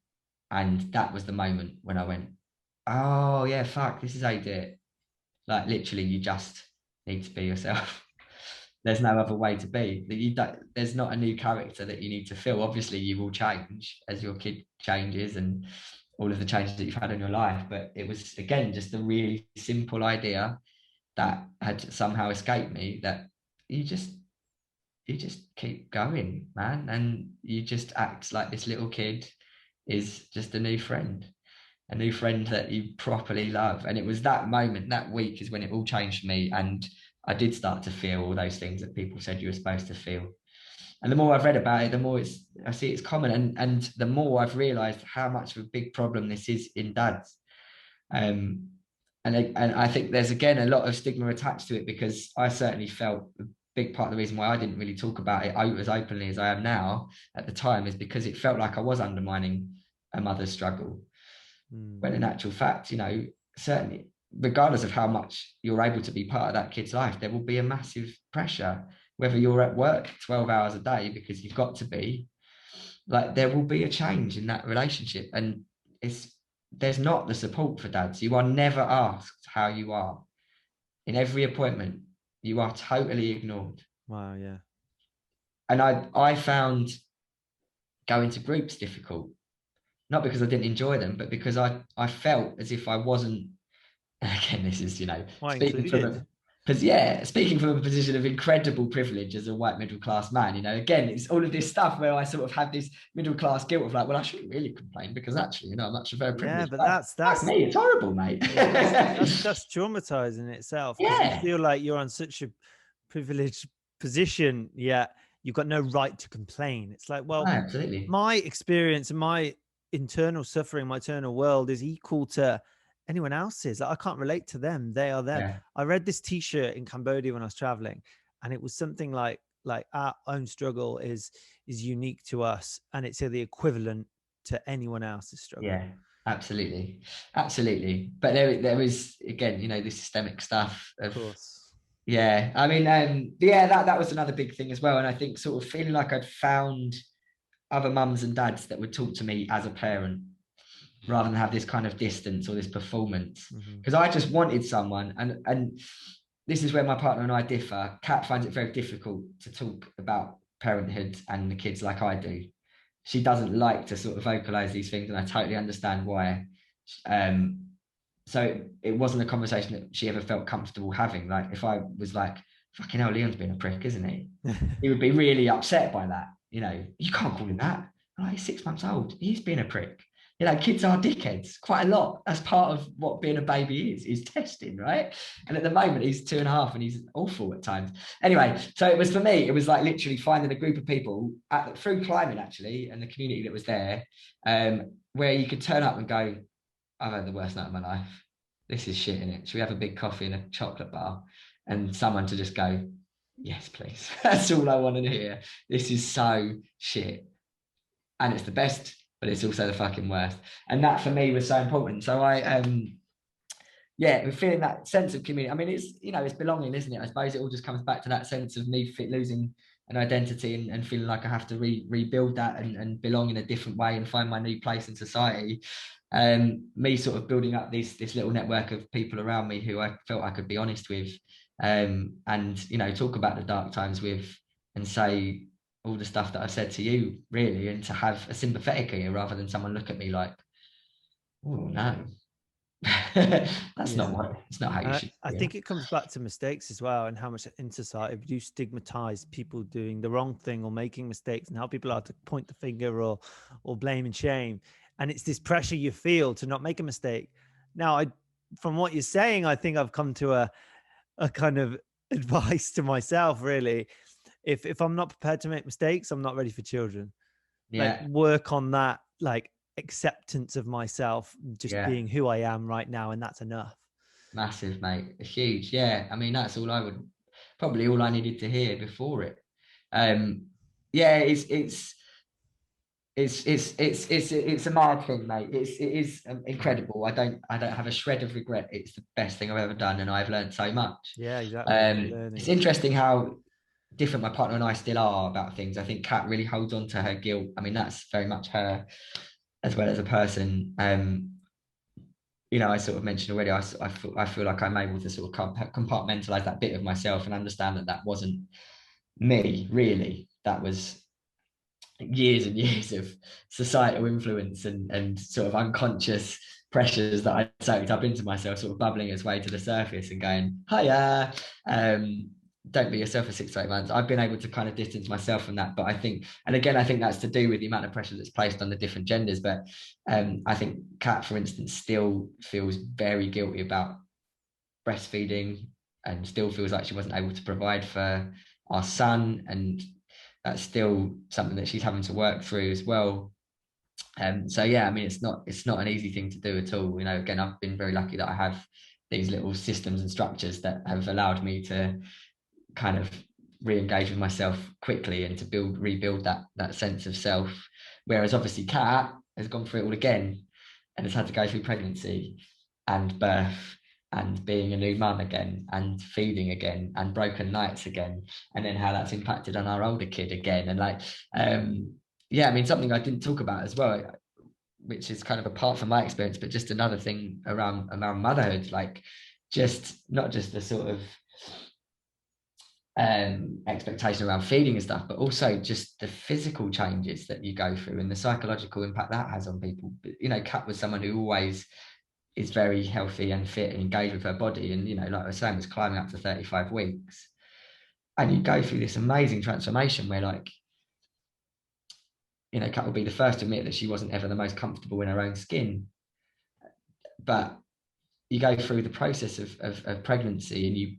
And that was the moment when I went, oh yeah, fuck, this is how you do it. Like, literally, you just need to be yourself. There's no other way to be. There's not a new character that you need to fill. Obviously, you will change as your kid changes and all of the changes that you've had in your life. But it was, again, just a really simple idea that had somehow escaped me, that you just keep going, man, and you just act like this little kid is just a new friend that you properly love. And it was that moment, that week, is when it all changed for me, and I did start to feel all those things that people said you were supposed to feel. And the more I've read about it, the more I see it's common, and the more I've realized how much of a big problem this is in dads. And I think there's, again, a lot of stigma attached to it, because I certainly felt a big part of the reason why I didn't really talk about it as openly as I am now at the time is because it felt like I was undermining a mother's struggle. When in actual fact, you know, certainly, regardless of how much you're able to be part of that kid's life, there will be a massive pressure, whether you're at work 12 hours a day because you've got to be, like, there will be a change in that relationship. And there's not the support for dads. You are never asked how you are. In every appointment, you are totally ignored. Wow, yeah. And I found going to groups difficult, not because I didn't enjoy them, but because I felt as if I wasn't again, this is, Why speaking from included? speaking from a position of incredible privilege as a white middle class man, again, it's all of this stuff where I sort of have this middle class guilt of like, well, I shouldn't really complain because actually, I'm actually very Yeah, privileged. but But that's me. It's horrible, mate. yeah, that's traumatizing in itself, because you Yeah, feel like you're on such a privileged position, yet you've got no right to complain. It's like, well, absolutely. my experience and my internal suffering, my internal world is equal to anyone else's. Like, I can't relate to them. They are them. Yeah, I read this t-shirt in Cambodia when I was traveling, and it was something like our own struggle is unique to us, and it's the equivalent to anyone else's struggle. yeah, absolutely, absolutely. But there is again, the systemic stuff Of of. course. Yeah, I mean, yeah, that was another big thing as well. And I think sort of feeling like I'd found other mums and dads that would talk to me as a parent rather than have this kind of distance or this performance. Because I just wanted someone, and this is where my partner and I differ. Kat finds it very difficult to talk about parenthood and the kids like I do. She doesn't like to sort of vocalize these things, and I totally understand why. So it wasn't a conversation that she ever felt comfortable having. Like if I was like, fucking hell, Leon's been a prick, isn't he? He would be really upset by that. You can't call him that. Oh, he's 6 months old. He's been a prick. Kids are dickheads quite a lot. That's part of what being a baby is testing, right? And at the moment, he's 2.5 and he's awful at times. Anyway, so it was for me, it was like literally finding a group of people through climbing actually, and the community that was there, where you could turn up and go, I've had the worst night of my life. This is shit, innit? Should we have a big coffee and a chocolate bar? And someone to just go, yes, please. That's all I want to hear. This is so shit. And it's the best, but it's also the fucking worst. And that for me was so important. So we're feeling that sense of community. I mean, it's belonging, isn't it? I suppose it all just comes back to that sense of me losing an identity and feeling like I have to rebuild that and belong in a different way and find my new place in society. Me sort of building up this little network of people around me who I felt I could be honest with, and talk about the dark times with, and say all the stuff that I've said to you, really, and to have a sympathetic ear rather than someone look at me like, oh no. That's not what it's not how you should. I think it comes back to mistakes as well, and how much in society we do stigmatize people doing the wrong thing or making mistakes, and how people are to point the finger or blame and shame. And it's this pressure you feel to not make a mistake. Now, from what you're saying, I think I've come to a kind of advice to myself, really. If I'm not prepared to make mistakes, I'm not ready for children. Yeah. Like, work on that, like, acceptance of myself just being who I am right now, and that's enough. Massive, mate. Huge. Yeah, I mean, that's all I needed to hear before it. It's a mad thing, mate. It is incredible. I don't have a shred of regret. It's the best thing I've ever done, and I've learned so much. Yeah, exactly. It's interesting how different my partner and I still are about things. I think Kat really holds on to her guilt. I mean, that's very much her as well as a person. I sort of mentioned already, I feel like I'm able to sort of compartmentalize that bit of myself and understand that wasn't me, really. That was years and years of societal influence and sort of unconscious pressures that I soaked up into myself, sort of bubbling its way to the surface and going, hiya, don't be yourself for 6 to 8 months. I've been able to kind of distance myself from that. But I think that's to do with the amount of pressure that's placed on the different genders. But I think Kat, for instance, still feels very guilty about breastfeeding and still feels like she wasn't able to provide for our son. And that's still something that she's having to work through as well. So yeah, I mean, it's not an easy thing to do at all. Again, I've been very lucky that I have these little systems and structures that have allowed me to kind of re-engage with myself quickly and to rebuild that sense of self. Whereas obviously Kat has gone through it all again and has had to go through pregnancy and birth and being a new mum again and feeding again and broken nights again, and then how that's impacted on our older kid again. And I mean, something I didn't talk about as well, which is kind of apart from my experience, but just another thing around motherhood, like just not just the sort of expectation around feeding and stuff, but also just the physical changes that you go through and the psychological impact that has on people. Kat was someone who always is very healthy and fit and engaged with her body, and you know, like I was saying, was climbing up to 35 weeks, and you go through this amazing transformation where, like, you know, Kat will be the first to admit that she wasn't ever the most comfortable in her own skin, but you go through the process of pregnancy, and you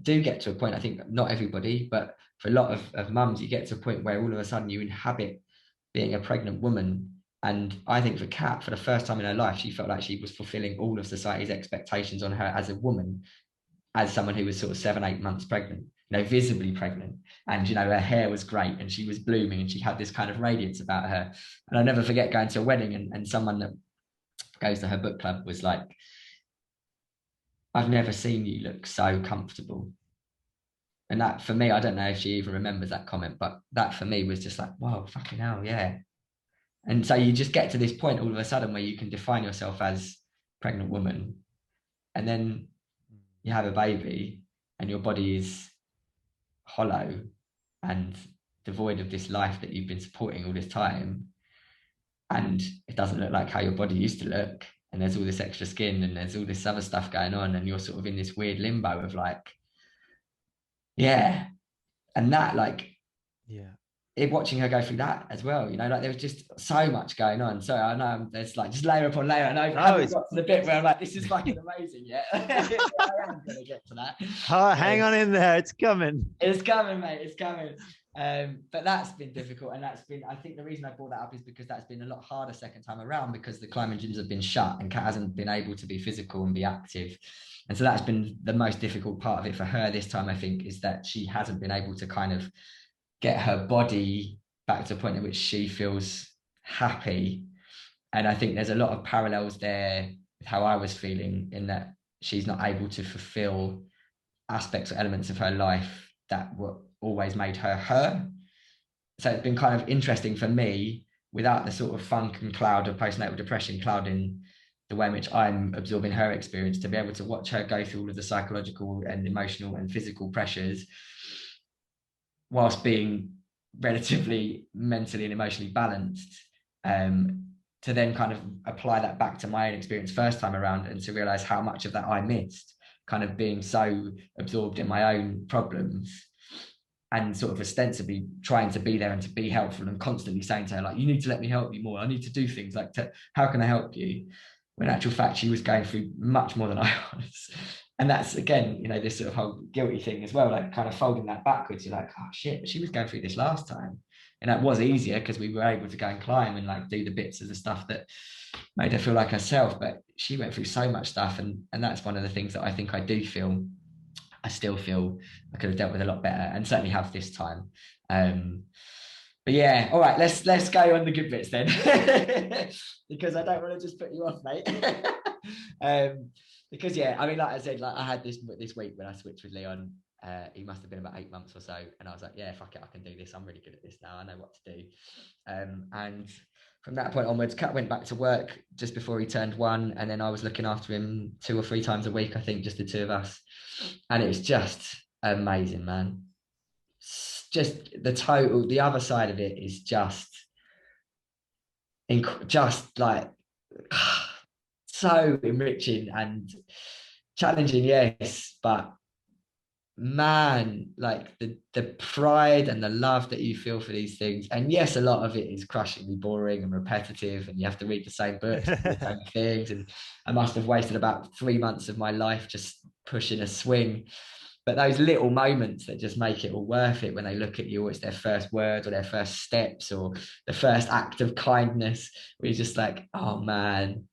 do get to a point, I think not everybody, but for a lot of mums, you get to a point where all of a sudden you inhabit being a pregnant woman. And I think for Kat, for the first time in her life, she felt like she was fulfilling all of society's expectations on her as a woman, as someone who was sort of 7, 8 months pregnant, you know, visibly pregnant. And, you know, her hair was great and she was blooming and she had this kind of radiance about her. And I'll never forget going to a wedding, and someone that goes to her book club was like, I've never seen you look so comfortable. And that for me, I don't know if she even remembers that comment, but that for me was just like, wow, fucking hell, yeah. And so you just get to this point all of a sudden where you can define yourself as pregnant woman, and then you have a baby and your body is hollow and devoid of this life that you've been supporting all this time. And it doesn't look like how your body used to look. And there's all this extra skin and there's all this other stuff going on. And you're sort of in this weird limbo of like, yeah. And that, like, Yeah. watching her go through that as well, you know, like there was just so much going on. So I know there's like just layer upon layer, and I haven't got to the bit where I'm like, this is fucking amazing yet. I am gonna get to that. Hang on in there, it's coming. It's coming, mate. It's coming. But that's been difficult, and that's been, I think the reason I brought that up is because that's been a lot harder second time around, because the climbing gyms have been shut and Kat hasn't been able to be physical and be active. And so that's been the most difficult part of it for her this time, I think, is that she hasn't been able to kind of get her body back to a point at which she feels happy. And I think there's a lot of parallels there with how I was feeling, in that she's not able to fulfill aspects or elements of her life that were always made her her. So it's been kind of interesting for me, without the sort of funk and cloud of postnatal depression clouding the way in which I'm absorbing her experience, to be able to watch her go through all of the psychological and emotional and physical pressures whilst being relatively mentally and emotionally balanced, to then kind of apply that back to my own experience first time around, and to realize how much of that I missed, kind of being so absorbed in my own problems and sort of ostensibly trying to be there and to be helpful, and constantly saying to her, like, you need to let me help you more, I need to do things, like, how can I help you, when in actual fact she was going through much more than I was. And that's, again, you know, this sort of whole guilty thing as well, like kind of folding that backwards. You're like, oh shit, she was going through this last time, and that was easier because we were able to go and climb and like do the bits of the stuff that made her feel like herself. But she went through so much stuff, and that's one of the things that I think I still feel I could have dealt with a lot better, and certainly have this time. But yeah, all right, let's go on the good bits then, because I don't want to just put you off, mate. Because yeah, I mean, like I said, like I had this week when I switched with Leon. He must have been about 8 months or so, and I was like, yeah, fuck it, I can do this. I'm really good at this now. I know what to do. And from that point onwards, Kat went back to work just before he turned 1, and then I was looking after him 2 or 3 times a week, I think, just the 2 of us, and it was just amazing, man. Just the other side of it is just like so enriching and challenging, yes, but man, like the pride and the love that you feel for these things. And yes, a lot of it is crushingly boring and repetitive, and you have to read the same books, the same things. And I must have wasted about 3 months of my life just pushing a swing. But those little moments that just make it all worth it, when they look at you, or it's their first words or their first steps or the first act of kindness, where you're just like, oh man,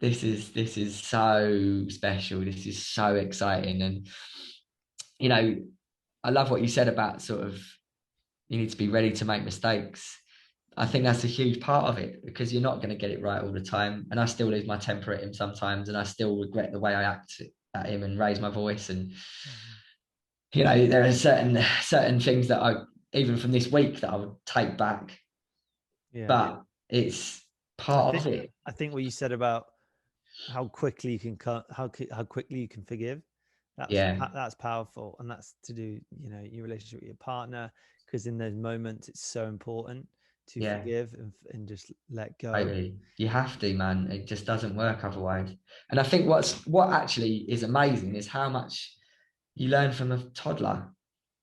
this is so special. This is so exciting. And, you know, I love what you said about sort of, you need to be ready to make mistakes. I think that's a huge part of it, because you're not going to get it right all the time. And I still lose my temper at him sometimes, and I still regret the way I act at him and raise my voice. And, you know, there are certain things that I, even from this week, that I would take back. Yeah. But it's part of it. I think what you said about how quickly you can how quickly you can forgive, that's powerful, and that's to do, you know, your relationship with your partner, because in those moments it's so important to forgive and just let go. Totally. You have to, man. It just doesn't work otherwise. And I think what actually is amazing is how much you learn from a toddler.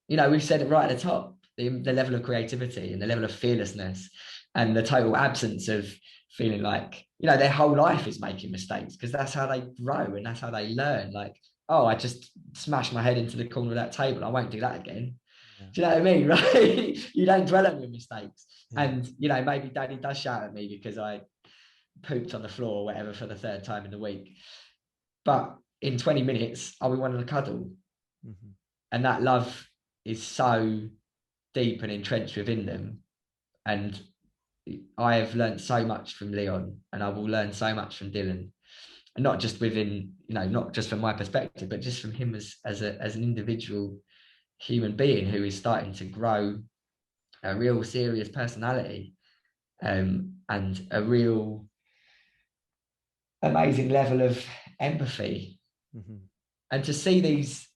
You know, we've said it right at the top, the level of creativity and the level of fearlessness and the total absence of feeling like, you know, their whole life is making mistakes, because that's how they grow and that's how they learn. Like, oh, I just smashed my head into the corner of that table, I won't do that again. Yeah. Do you know what I mean? Right? You don't dwell on your mistakes. Yeah. And, you know, maybe daddy does shout at me because I pooped on the floor or whatever for the third time in the week. But in 20 minutes, I'll be wanting to cuddle. Mm-hmm. And that love is so deep and entrenched within them. And I have learned so much from Leon, and I will learn so much from Dylan. And not just within, you know, not just from my perspective, but just from him as an individual human being who is starting to grow a real serious personality, and a real amazing level of empathy. Mm-hmm. And to see these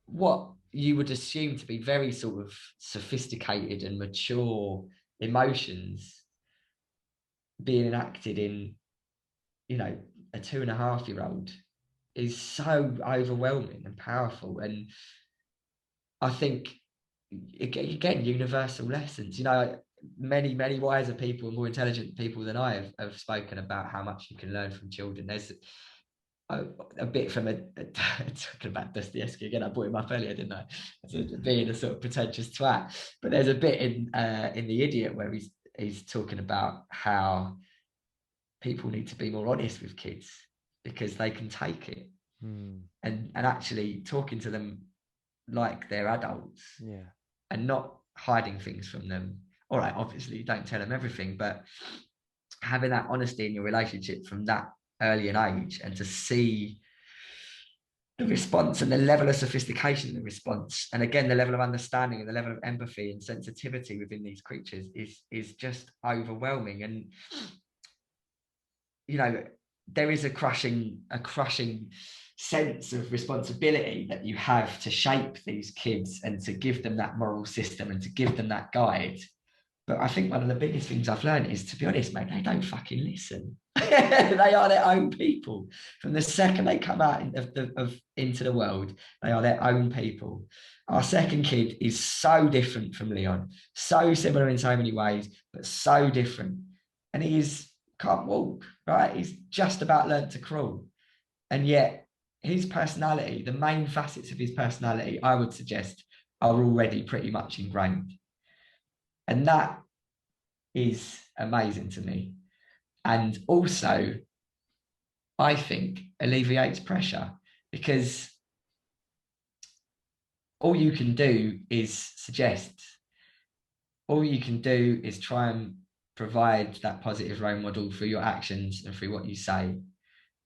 what you would assume to be very sort of sophisticated and mature emotions being enacted in, you know, a 2.5-year-old is so overwhelming and powerful. And I think, again, universal lessons. You know, many wiser people, more intelligent people than I have spoken about how much you can learn from children. There's a bit from talking about Dostoevsky again. I brought him up earlier, didn't I? As being a sort of pretentious twat. But there's a bit in The Idiot where he's talking about how people need to be more honest with kids because they can take it, and actually talking to them like they're adults, and not hiding things from them. All right, obviously, don't tell them everything, but having that honesty in your relationship from that early an age, and to see the response and the level of sophistication in the response, and again the level of understanding and the level of empathy and sensitivity within these creatures is just overwhelming. And you know, there is a crushing sense of responsibility that you have to shape these kids and to give them that moral system and to give them that guide. But I think one of the biggest things I've learned is, to be honest, mate, they don't fucking listen. They are their own people. From the second they come out into the world, they are their own people. Our second kid is so different from Leon, so similar in so many ways, but so different. And can't walk, right? He's just about learnt to crawl. And yet his personality, the main facets of his personality, I would suggest, are already pretty much ingrained. And that is amazing to me. And also, I think, alleviates pressure, because all you can do is suggest. All you can do is try and provide that positive role model through your actions and through what you say.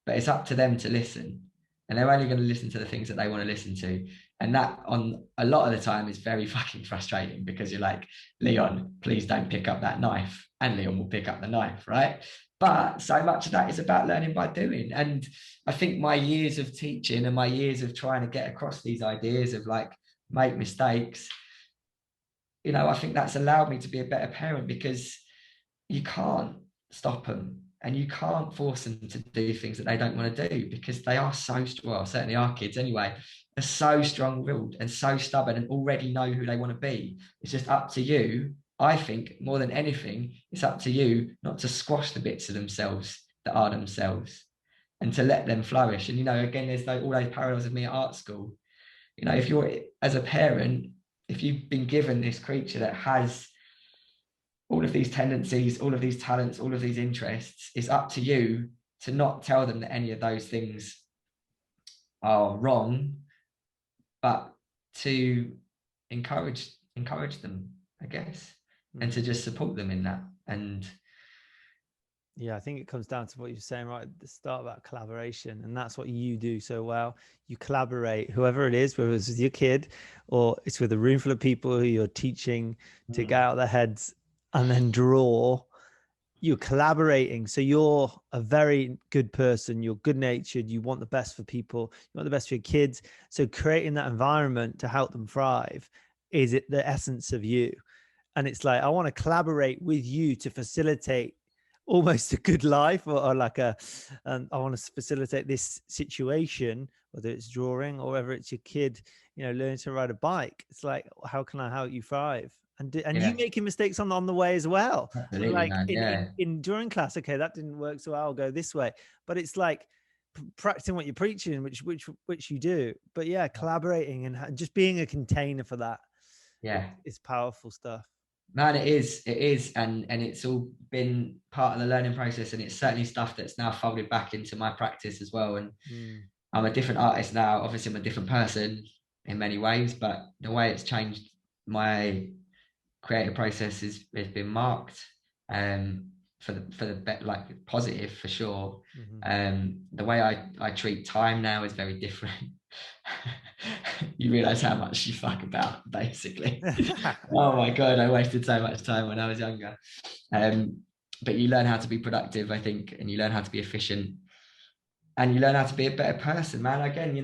But it's up to them to listen. And they're only going to listen to the things that they want to listen to. And that, on a lot of the time, is very fucking frustrating, because you're like, Leon, please don't pick up that knife. And Leon will pick up the knife, right? But so much of that is about learning by doing. And I think my years of teaching and my years of trying to get across these ideas of like, make mistakes, you know, I think that's allowed me to be a better parent, because you can't stop them and you can't force them to do things that they don't want to do, because they are so, well, certainly our kids anyway, are so strong-willed and so stubborn and already know who they want to be. It's just up to you. I think more than anything, it's up to you not to squash the bits of themselves that are themselves, and to let them flourish. And, you know, again, there's all those parallels of me at art school. You know, if you're, as a parent, if you've been given this creature that has all of these tendencies, all of these talents, all of these interests, it's up to you to not tell them that any of those things are wrong, but to encourage them, I guess, and to just support them in that. And yeah, I think it comes down to what you're saying right at the start about collaboration. And that's what you do so well. You collaborate, whoever it is, whether it's with your kid or it's with a room full of people who you're teaching to get out their heads and then draw. You're collaborating. So you're a very good person. You're good natured. You want the best for people. You want the best for your kids. So creating that environment to help them thrive is it the essence of you. and it's like, I want to collaborate with you to facilitate almost a good life, or like I want to facilitate this situation, whether it's drawing or whether it's your kid, learning to ride a bike. It's like, how can I help you thrive? And you making mistakes on the way as well. So Absolutely, like man. Yeah. in drawing class, okay, that didn't work, so I'll go this way. But it's like practicing what you're preaching, which you do. But yeah, collaborating and just being a container for that. Yeah. It's powerful stuff. Man, it is, and it's all been part of the learning process, and it's certainly stuff that's now folded back into my practice as well. And I'm a different artist now. Obviously, I'm a different person in many ways, but the way it's changed my creative process has been marked for the like positive for sure. The way I treat time now is very different. You realize how much you fuck about, basically. Oh my god, I wasted so much time when I was younger. But you learn how to be productive, I think, and you learn how to be efficient, and you learn how to be a better person, man. Again,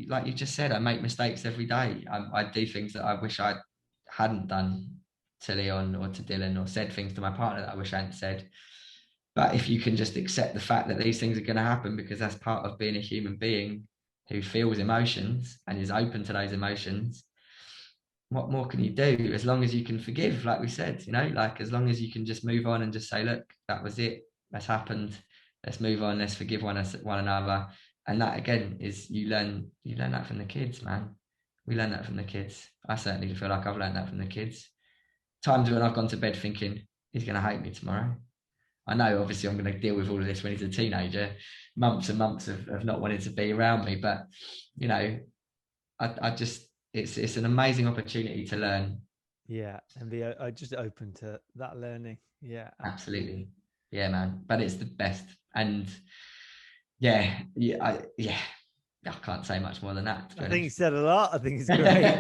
like you just said, I make mistakes every day. I do things that I wish I hadn't done to Leon or to Dylan, or said things to my partner that I wish I hadn't said. But if you can just accept the fact that these things are going to happen, because that's part of being a human being who feels emotions and is open to those emotions, what more can you do? As long as you can forgive, like we said, like as long as you can just move on and just say, look, that was it, that's happened, let's move on, let's forgive one another. And that again is you learn that from the kids, man. We learn that from the kids. I certainly feel like I've learned that from the kids. Times when I've gone to bed thinking he's going to hate me tomorrow. I know obviously I'm going to deal with all of this when he's a teenager, months and months of not wanting to be around me, but I just it's an amazing opportunity to learn. Yeah, and be just open to that learning. Yeah, absolutely. Yeah, man. But it's the best, and I can't say much more than that. I think you said a lot. I think it's great.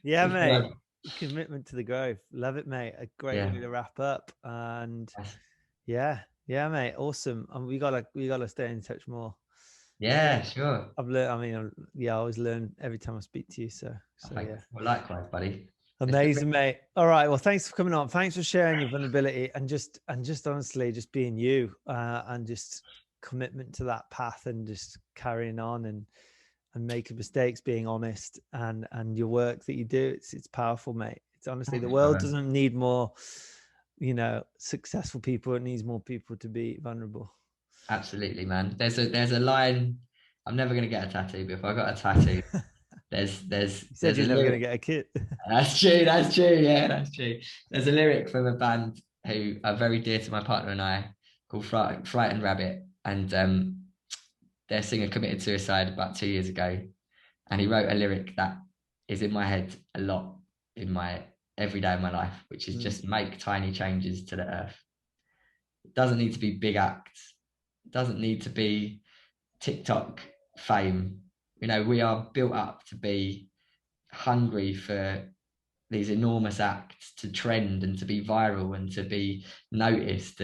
Yeah, mate. Commitment to the growth. Love it, mate. A great way to wrap up. And yeah, mate. Awesome. And we gotta stay in touch more. Yeah, sure. I've learned. I always learn every time I speak to you. So yeah. Well, likewise, buddy. Amazing, mate. All right. Well, thanks for coming on. Thanks for sharing your vulnerability and just honestly just being you, and just commitment to that path and just carrying on and making mistakes, being honest, and your work that you do. It's powerful, mate. It's honestly, the world doesn't need more, successful people. It needs more people to be vulnerable. Absolutely, man. There's a line. I'm never gonna get a tattoo, but if I got a tattoo, there's you said you're never gonna get a kid. That's true. Yeah, that's true. There's a lyric from a band who are very dear to my partner and I, called Frightened Rabbit, and their singer committed suicide about 2 years ago, and he wrote a lyric that is in my head a lot in my every day of my life, which is just make tiny changes to the earth. It doesn't need to be big acts. It doesn't need to be TikTok fame. We are built up to be hungry for these enormous acts to trend and to be viral and to be noticed.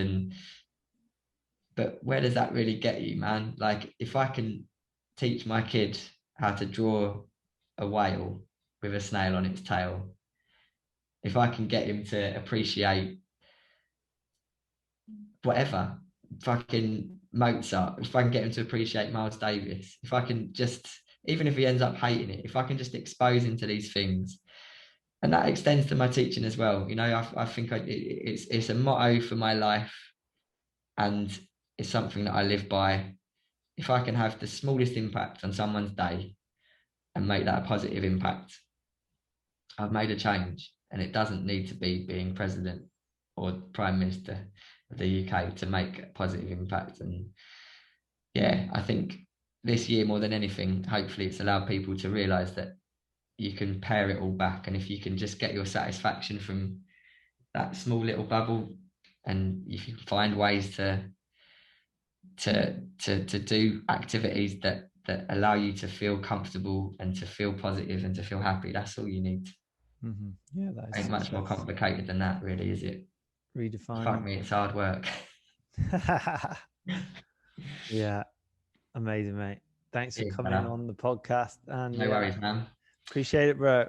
But where does that really get you, man? Like, if I can teach my kid how to draw a whale with a snail on its tail, if I can get him to appreciate whatever, fucking Mozart, if I can get him to appreciate Miles Davis, if I can just, even if he ends up hating it, if I can just expose him to these things, and that extends to my teaching as well. I think it's a motto for my life, and it's something that I live by. If I can have the smallest impact on someone's day and make that a positive impact, I've made a change. And it doesn't need to be being president or prime minister of the UK to make a positive impact. And yeah, I think this year more than anything, hopefully it's allowed people to realize that you can pare it all back, and if you can just get your satisfaction from that small little bubble, and if you can find ways to do activities that allow you to feel comfortable and to feel positive and to feel happy, that's all you need. Yeah, that ain't much more complicated than that, really, is it? Redefine. Fuck me, it's hard work. Yeah, amazing, mate. Thanks for coming on the podcast. And no worries, man. Appreciate it, bro.